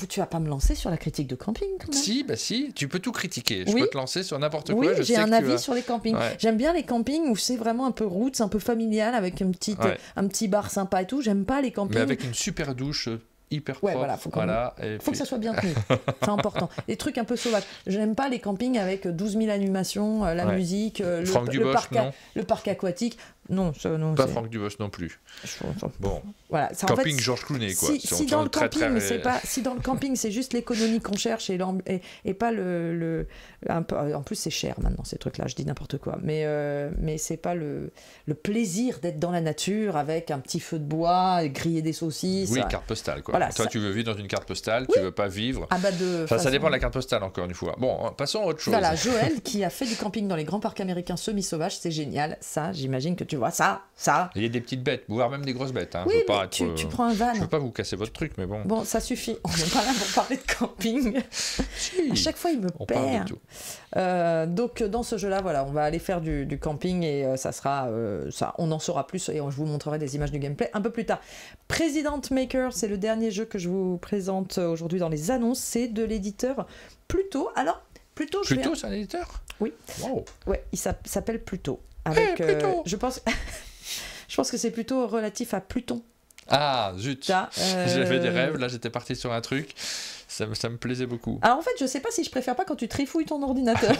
tu vas pas me lancer sur la critique de camping quand même. Si, bah si, tu peux tout critiquer. Je Oui. peux te lancer sur n'importe quoi. Oui, je j'ai sais un que tu avis vas- sur les campings. Ouais. J'aime bien les campings où c'est vraiment un peu roots, un peu familial, avec Ouais. un petit bar sympa et tout. J'aime pas les campings. Mais avec une super douche hyper propre. Ouais, voilà, faut et Faut que puis- ça soit bien tenu, c'est important. Les trucs un peu sauvages. J'aime pas les campings avec 12 000 animations, la Ouais. musique, Franck Dubosc, non. le parc aquatique. Non, ça, non. Pas c'est- Franck Dubosc non plus. je- Bon, Voilà, ça, en camping fait, Georges Clooney, quoi. si dans le camping, c'est pas, si dans le camping c'est juste l'économie qu'on cherche et pas un peu, en plus c'est cher maintenant ces trucs-là, je dis n'importe quoi, mais c'est pas le plaisir d'être dans la nature avec un petit feu de bois, et griller des saucisses. Oui, carte postale, quoi. Voilà, Toi, ça- tu veux vivre dans une carte postale, Oui. tu veux pas vivre. Ah bah de Ça façon- dépend de la carte postale, encore une fois. Bon, passons à autre chose. Voilà, Joël qui a fait du camping dans les grands parcs américains semi-sauvages, c'est génial. Ça, j'imagine que tu vois ça. Il y a des petites bêtes, voire même des grosses bêtes. Hein. Oui, je veux mais pas être, tu prends un van. Je veux pas vous casser votre truc, mais bon. Bon, ça suffit. On n'est pas là pour parler de camping. Si, À chaque fois, il me on parle perd. de tout. Donc, dans ce jeu-là, voilà, on va aller faire du camping et ça sera ça. On en saura plus et je vous montrerai des images du gameplay un peu plus tard. President Maker, c'est le dernier jeu que je vous présente aujourd'hui dans les annonces. C'est de l'éditeur Pluto. Alors, Pluto, Pluto, c'est un éditeur. Oui. Wow. Ouais, il s'appelle Pluto. Avec, Pluto. je pense que c'est plutôt relatif à Pluton. Ah, zut. Ça, J'avais des rêves, là j'étais parti sur un truc. Ça me plaisait beaucoup. Alors en fait, je sais pas si je préfère pas quand tu trifouilles ton ordinateur.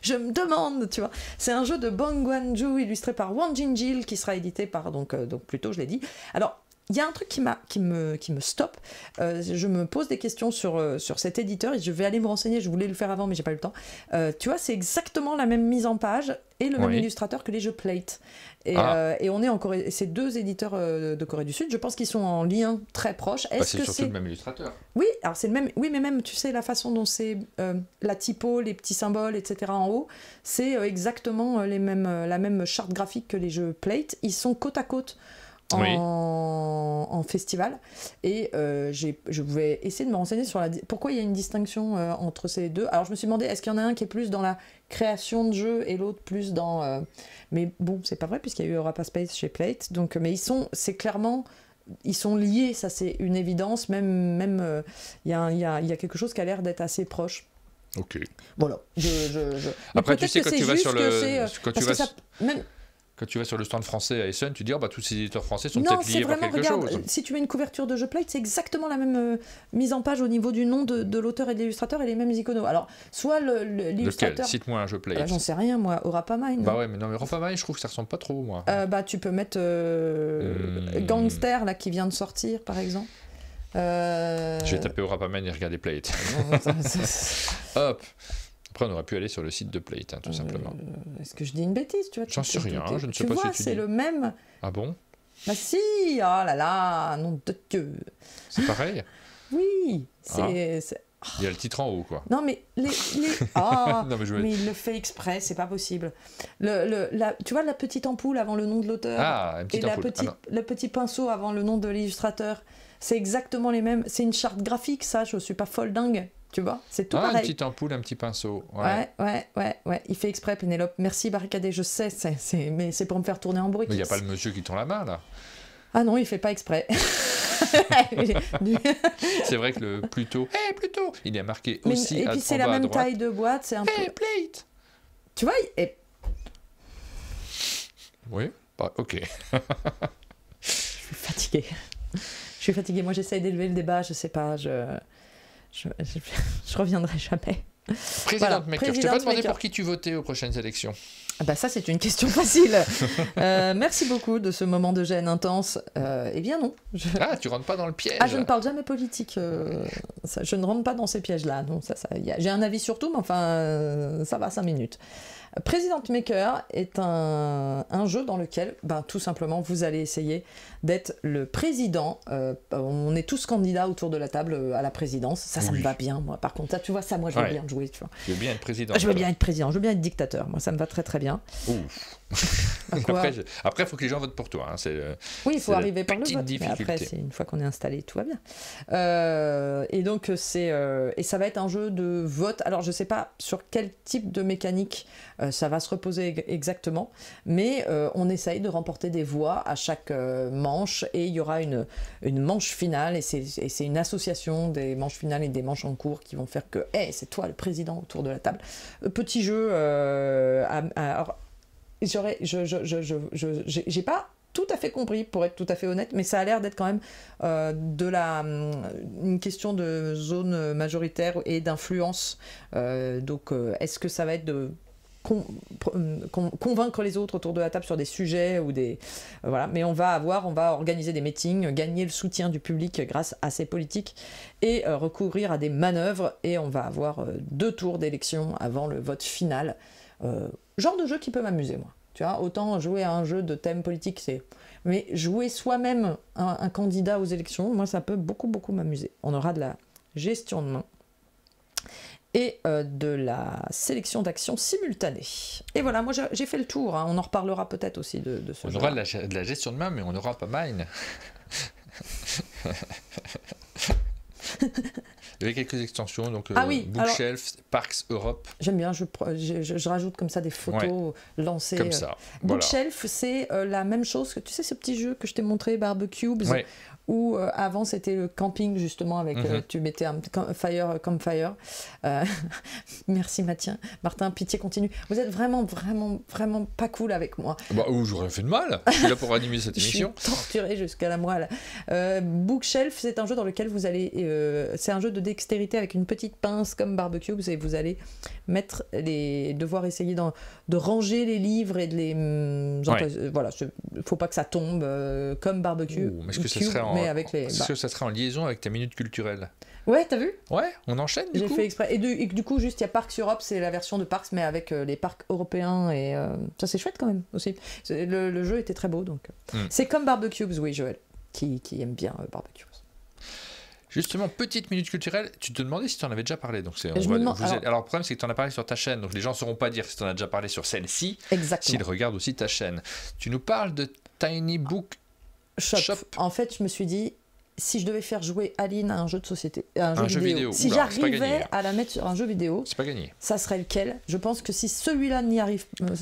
Je me demande, tu vois. C'est un jeu de Bong Guan-Ju illustré par Wang Jinjil qui sera édité par donc Pluto, je l'ai dit. Alors il y a un truc qui me stoppe. Je me pose des questions sur cet éditeur et je vais aller me renseigner. Je voulais le faire avant, mais j'ai pas eu le temps. Tu vois, c'est exactement la même mise en page et le même Oui. illustrateur que les jeux Plate. Et, Ah. et on est en Corée. Ces deux éditeurs de Corée du Sud, je pense qu'ils sont en lien très proche. Bah, Est-ce c'est que surtout c'est le même illustrateur. oui, alors c'est le même. Oui, mais même, tu sais, la façon dont c'est la typo, les petits symboles, etc. en haut, c'est exactement la même charte graphique que les jeux Plate. Ils sont côte à côte en festival. Et je vais essayer de me renseigner sur pourquoi il y a une distinction entre ces deux. Alors je me suis demandé, est-ce qu'il y en a un qui est plus dans la création de jeux et l'autre plus dans... Mais bon, c'est pas vrai puisqu'il y a eu Europa Space chez Plate. Donc, mais c'est clairement... Ils sont liés, ça c'est une évidence, même il y a quelque chose qui a l'air d'être assez proche. Ok. Voilà. Mais Après, tu peut-être sais, que quand c'est tu vas juste sur que le. c'est, Quand tu parce vas. que ça, même, Quand tu vas sur le stand français à Essen, tu dis, tous ces éditeurs français sont non, peut-être c'est liés par vraiment, quelque regarde, chose. si tu mets une couverture de jeu Plate, c'est exactement la même mise en page au niveau du nom de l'auteur et de l'illustrateur et les mêmes iconos. Alors, soit Lequel? l'illustrateur... Cite-moi un jeu Play. J'en sais rien, moi, Europa Mine. Bah ouais, mais non, mais Ropamine, je trouve que ça ressemble pas trop, moi. Bah, tu peux mettre Gangster, là, qui vient de sortir, par exemple. Je vais taper Ropamine et regarder Plate. Hop. Après, on aurait pu aller sur le site de Plate, hein, tout simplement. Est-ce que je dis une bêtise, tu vois? J'en sais rien, je ne sais tu pas vois, si tu c'est dis. le même... Ah bon? Bah si, oh là là, nom de Dieu. C'est pareil? Oui, Ah. c'est... Il y a le titre en haut, quoi. Non mais Ah, Non, mais je veux- mais il le fait exprès, c'est pas possible. Tu vois la petite ampoule avant le nom de l'auteur Ah, une et petite ampoule. Ah, non. le petit pinceau avant le nom de l'illustrateur, c'est exactement les mêmes. C'est une charte graphique, ça, je suis pas folle dingue, tu vois, c'est tout Ah, une pareil. petite ampoule, un petit pinceau. Ouais. Ouais, il fait exprès, Pénélope. Merci, barricadé, je sais, mais c'est pour me faire tourner en bruit. Mais il n'y a pas le monsieur qui tend la main, là. Ah non, il fait pas exprès. C'est vrai que le Pluto, Pluto, il est marqué Mais- aussi et en puis c'est bas la à même droite. taille de boîte, c'est un peu... Plate. Tu vois, Oui, bah, ok. Je suis fatiguée. Je suis fatiguée. Moi, j'essaye d'élever le débat. Je sais pas. Je reviendrai jamais. Président Voilà, Maker, je t'ai President pas demandé Maker. pour qui tu votais aux prochaines élections. Ah bah ça, c'est une question facile. Merci beaucoup de ce moment de gêne intense. Eh bien non. Ah, tu rentres pas dans le piège. Ah, je ne parle jamais politique. Je ne rentre pas dans ces pièges-là. Non, j'ai un avis sur tout, mais enfin, ça va 5 minutes. President Maker est un jeu dans lequel, tout simplement, vous allez essayer d'être le président. On est tous candidats autour de la table à la présidence. Ça me va bien, moi. Par contre, ça, tu vois, ça, moi, je veux bien jouer. Tu vois. Je veux bien être président. Je veux bien être président, je veux bien être dictateur. Moi, ça me va très très bien. Ouf. Après, il faut que les gens votent pour toi. Hein. Oui, il faut arriver par le vote. Mais après, c'est une fois qu'on est installé, tout va bien. Et donc, et ça va être un jeu de vote. Alors, je ne sais pas sur quel type de mécanique ça va se reposer exactement, mais on essaye de remporter des voix à chaque manche, et il y aura une manche finale, et c'est une association des manches finales et des manches en cours qui vont faire que hey, c'est toi le président autour de la table. Petit jeu. Alors, j'ai pas tout à fait compris, pour être tout à fait honnête, mais ça a l'air d'être quand même une question de zone majoritaire et d'influence. Donc, est-ce que ça va être de convaincre les autres autour de la table sur des sujets ou des voilà, mais on va organiser des meetings, gagner le soutien du public grâce à ces politiques et recourir à des manœuvres, et on va avoir 2 tours d'élection avant le vote final. Genre de jeu qui peut m'amuser, moi. Tu vois, autant jouer à un jeu de thème politique, mais jouer soi-même un candidat aux élections, moi ça peut beaucoup m'amuser. On aura de la gestion de main et de la sélection d'actions simultanées. Et voilà, moi j'ai fait le tour, hein. On en reparlera peut-être aussi de ce jeu. On aura de la gestion de main, mais on n'aura pas mine. Il y avait quelques extensions, donc Bookshelf, Parks Europe. J'aime bien, je rajoute comme ça des photos lancées. Comme ça. Bookshelf, c'est la même chose que, tu sais, ce petit jeu que je t'ai montré, Barbecubes, où avant c'était le camping justement avec tu mettais un campfire. Merci Martin, pitié, continue. Vous êtes vraiment pas cool avec moi. J'aurais fait de mal. Je suis là pour animer cette émission. Je suis torturé jusqu'à la moelle. Bookshelf, c'est un jeu dans lequel vous allez c'est un jeu de dextérité avec une petite pince comme Barbecubes, et vous allez devoir essayer de ranger les livres et de les voilà, faut pas que ça tombe comme Barbecue. Est-ce que ça serait en liaison avec ta minute culturelle? Ouais, t'as vu? Ouais, on enchaîne du coup. J'ai fait exprès. Et du coup, juste, il y a Parks Europe, c'est la version de Parks, mais avec les parcs européens, et ça c'est chouette quand même aussi. Le jeu était très beau, donc. C'est comme Barbecubes, oui, Joël, qui aime bien Barbecubes. Justement, petite minute culturelle, tu te demandais si tu en avais déjà parlé. Donc alors, le problème, c'est que tu en as parlé sur ta chaîne, donc les gens ne sauront pas dire si tu en as déjà parlé sur celle-ci, s'ils regardent aussi ta chaîne. Tu nous parles de Tiny Book Shop. En fait, je me suis dit, si je devais faire jouer Aline à un jeu de société, un jeu vidéo. Si j'arrivais à la mettre sur un jeu vidéo, c'est pas gagné. Ça serait lequel? Je pense que si celui-là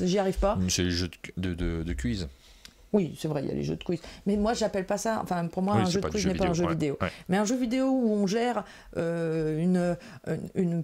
j'y arrive pas. C'est les jeux de quiz. Oui, c'est vrai, il y a les jeux de quiz. Mais moi, j'appelle pas ça... Enfin, pour moi, un jeu de quiz n'est pas un jeu vidéo. Ouais. Mais un jeu vidéo où on gère une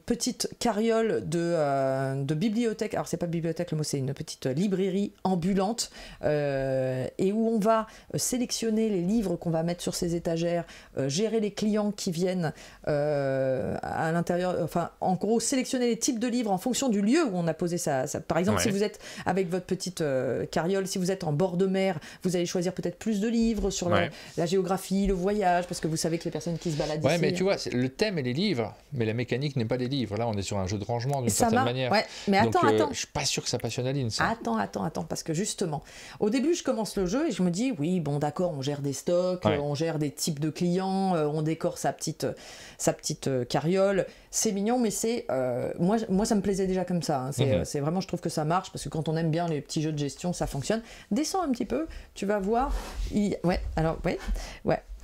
petite carriole de bibliothèque. Alors, c'est pas bibliothèque, le mot, c'est une petite librairie ambulante. Et où on va sélectionner les livres qu'on va mettre sur ces étagères, gérer les clients qui viennent à l'intérieur. Enfin, en gros, sélectionner les types de livres en fonction du lieu où on a posé ça. Par exemple, si vous êtes avec votre petite carriole, si vous êtes en bord de mer, vous allez choisir peut-être plus de livres sur la géographie, le voyage, parce que vous savez que les personnes qui se baladent ici... mais tu vois, le thème est les livres, mais la mécanique n'est pas les livres. Là, on est sur un jeu de rangement d'une certaine manière. Ouais, mais attends. Je suis pas sûr que ça passionne Aline, ça. Attends, parce que justement, au début, je commence le jeu et je me dis, oui, bon, d'accord, on gère des stocks, on gère des types de clients, on décore sa petite carriole. C'est mignon, mais c'est... moi, ça me plaisait déjà comme ça. Hein. C'est vraiment, je trouve que ça marche, parce que quand on aime bien les petits jeux de gestion, ça fonctionne. Descends un petit peu, tu vas voir.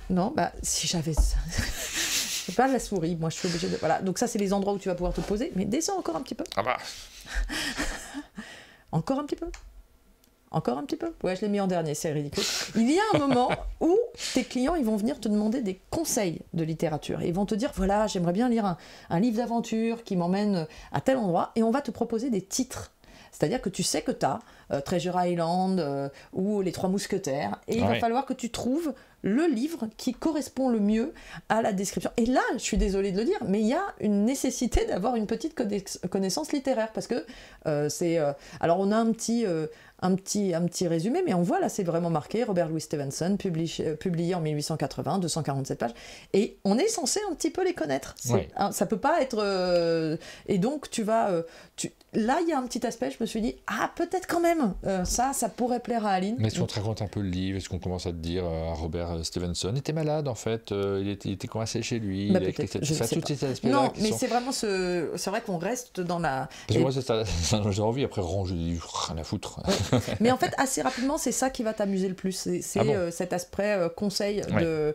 Non, si j'avais ça. C'est pas la souris, moi je suis obligée de. Voilà, donc ça, c'est les endroits où tu vas pouvoir te poser, mais descends encore un petit peu. Encore un petit peu. Encore un petit peu. Ouais, je l'ai mis en dernier, c'est ridicule. Il y a un moment où tes clients, ils vont venir te demander des conseils de littérature. Et ils vont te dire, voilà, j'aimerais bien lire un livre d'aventure qui m'emmène à tel endroit, et on va te proposer des titres. C'est-à-dire que tu sais que tu as Treasure Island ou Les Trois Mousquetaires, et il va falloir que tu trouves le livre qui correspond le mieux à la description. Et là, je suis désolée de le dire, mais il y a une nécessité d'avoir une petite connaissance littéraire, parce que alors on a un petit résumé, mais on voit là, c'est vraiment marqué Robert Louis Stevenson, publié en 1880, 247 pages, et on est censé un petit peu les connaître. Ça peut pas être... et donc, tu vas... là, il y a un petit aspect, je me suis dit, ah, peut-être quand même, ça pourrait plaire à Aline. Mais si on te raconte un peu le livre, est-ce qu'on commence à te dire, Robert Stevenson était malade en fait, il était coincé chez lui, Bah, il a écrit peut-être, cette... je enfin, sais tous pas. ces aspects-là Non, qui mais sont... c'est vraiment c'est vrai qu'on reste dans la... Parce que moi, c'est un j'ai envie, après ranger du livre, rien à foutre. Mais en fait, assez rapidement, c'est ça qui va t'amuser le plus. C'est Ah bon cet aspect conseil Ouais.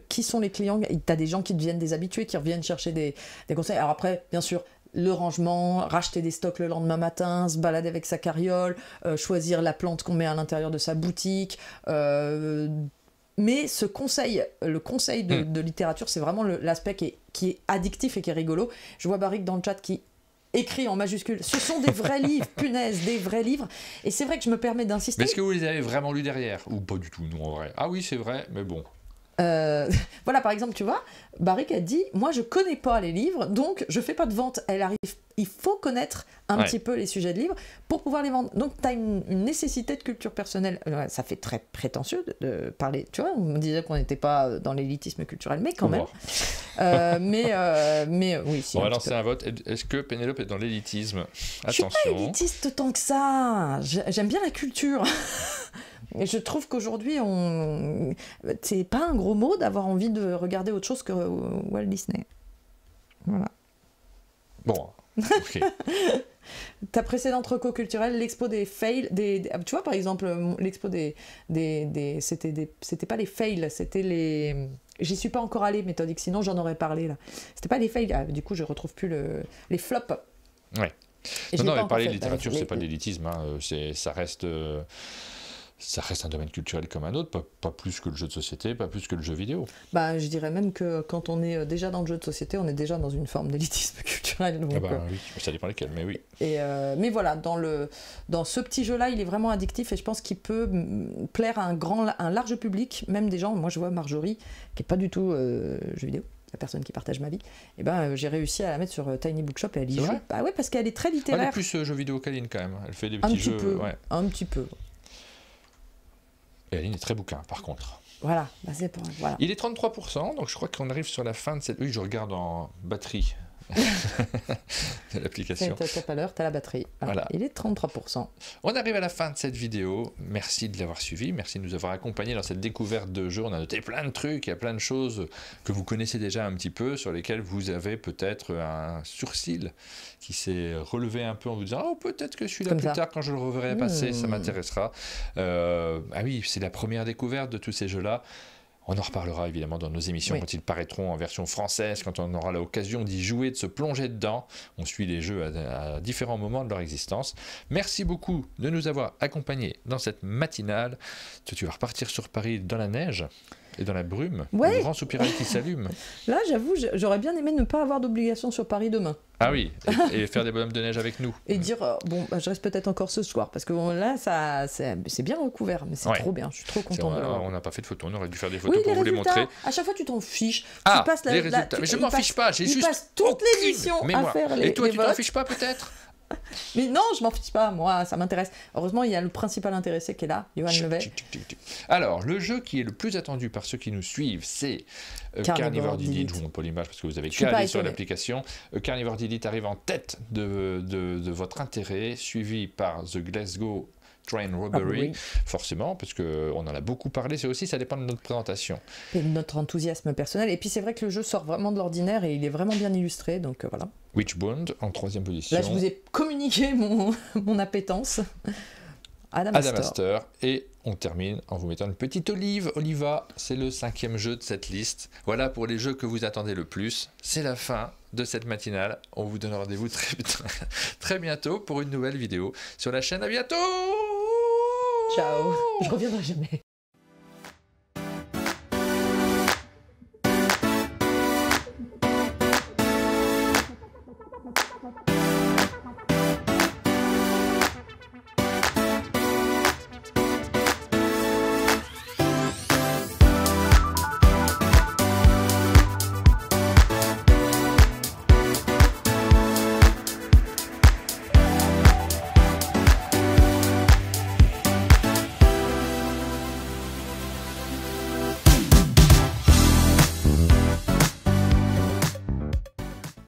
qui sont les clients. T'as des gens qui deviennent des habitués, qui reviennent chercher des conseils. Alors après, bien sûr, le rangement, racheter des stocks le lendemain matin, se balader avec sa carriole, choisir la plante qu'on met à l'intérieur de sa boutique. Mais ce conseil, le conseil de littérature, c'est vraiment l'aspect qui est addictif et qui est rigolo. Je vois Barik dans le chat qui écrit en majuscule. Ce sont des vrais livres, punaise, des vrais livres. Et c'est vrai que je me permets d'insister. Mais est-ce que vous les avez vraiment lus derrière? Ou pas du tout, nous, en vrai? Ah oui, c'est vrai, mais bon. Voilà, par exemple, tu vois, Barik a dit, moi je connais pas les livres, donc je fais pas de vente. Il faut connaître un petit peu les sujets de livres pour pouvoir les vendre. Donc tu as une nécessité de culture personnelle. Ça fait très prétentieux de parler, tu vois, on me disait qu'on n'était pas dans l'élitisme culturel, mais quand même. Mais oui, si. On va lancer un vote. Est-ce que Pénélope est dans l'élitisme? Attention. Je suis pas élitiste tant que ça. J'aime bien la culture. Et je trouve qu'aujourd'hui, c'est pas un gros mot d'avoir envie de regarder autre chose que Walt Disney. Voilà. Bon, ok. Ta précédente reco culturelle, l'expo des fails, tu vois par exemple l'expo c'était pas les fails, c'était les, j'y suis pas encore allée méthodique, sinon j'en aurais parlé là. C'était pas les fails, du coup je retrouve plus les flops. Ouais. Et non, mais pas parler fait, de littérature, c'est pas de l'élitisme, hein. Ça reste un domaine culturel comme un autre, pas plus que le jeu de société, pas plus que le jeu vidéo. Bah, je dirais même que quand on est déjà dans le jeu de société, on est déjà dans une forme d'élitisme culturel. Donc, oui, ça dépend lesquels, mais oui. Mais voilà, dans ce petit jeu-là, il est vraiment addictif et je pense qu'il peut plaire à un large public, même des gens. Moi, je vois Marjorie, qui n'est pas du tout jeu vidéo, la personne qui partage ma vie. Et ben, j'ai réussi à la mettre sur Tiny Bookshop et elle y joue. Bah ouais, parce qu'elle est très littéraire. Elle est plus jeu vidéo qu'Aline quand même. Elle fait des petits jeux. Un petit peu. Et Aline est très bouquin, par contre. Voilà, bah c'est pour... voilà. Il est 33%, donc je crois qu'on arrive sur la fin de cette... Oui, je regarde en batterie de l'application. T'as pas l'heure, t'as la batterie. Voilà. Il est 33%. On arrive à la fin de cette vidéo. Merci de l'avoir suivi. Merci de nous avoir accompagnés dans cette découverte de jeu. On a noté plein de trucs. Il y a plein de choses que vous connaissez déjà un petit peu, sur lesquelles vous avez peut-être un sourcil qui s'est relevé un peu en vous disant « Oh, peut-être que celui-là plus tard, quand je le reverrai passer, ça m'intéressera. » Ah oui, c'est la première découverte de tous ces jeux-là. On en reparlera évidemment dans nos émissions quand ils paraîtront en version française, quand on aura l'occasion d'y jouer, de se plonger dedans. On suit les jeux à différents moments de leur existence. Merci beaucoup de nous avoir accompagnés dans cette matinale. Tu vas repartir sur Paris dans la neige et dans la brume, le grand soupirail qui s'allume. Là, j'avoue, j'aurais bien aimé ne pas avoir d'obligation sur Paris demain. Ah oui, et faire des bonhommes de neige avec nous. Et dire, je reste peut-être encore ce soir, parce que là, c'est bien recouvert, mais c'est trop bien, je suis trop content de On n'a pas fait de photos, on aurait dû faire des photos pour vous les montrer. À chaque fois, tu t'en fiches. Tu passes les résultats. Mais je m'en fiche pas, j'ai juste passe toute l'émission à faire les Et toi, tu t'en votes. fiches pas peut-être? Mais non, je m'en fiche pas, moi, ça m'intéresse. Heureusement, il y a le principal intéressé qui est là, Johan Levet. Alors, le jeu qui est le plus attendu par ceux qui nous suivent, c'est Carnivore Delete. Je vous montre pas l'image parce que vous avez qu'à aller sur l'application. Carnivore Delete arrive en tête de votre intérêt, suivi par The Glasgow Train Robbery, forcément, parce qu'on en a beaucoup parlé, ça dépend de notre présentation. Et de notre enthousiasme personnel. Et puis c'est vrai que le jeu sort vraiment de l'ordinaire et il est vraiment bien illustré, donc voilà. Witchbound en 3e position. Là, je vous ai communiqué mon appétence. Adamastor. Et on termine en vous mettant une petite Oliva, c'est le 5e jeu de cette liste. Voilà pour les jeux que vous attendez le plus. C'est la fin de cette matinale. On vous donne rendez-vous très bientôt pour une nouvelle vidéo sur la chaîne. À bientôt. Ciao. Je reviendrai jamais.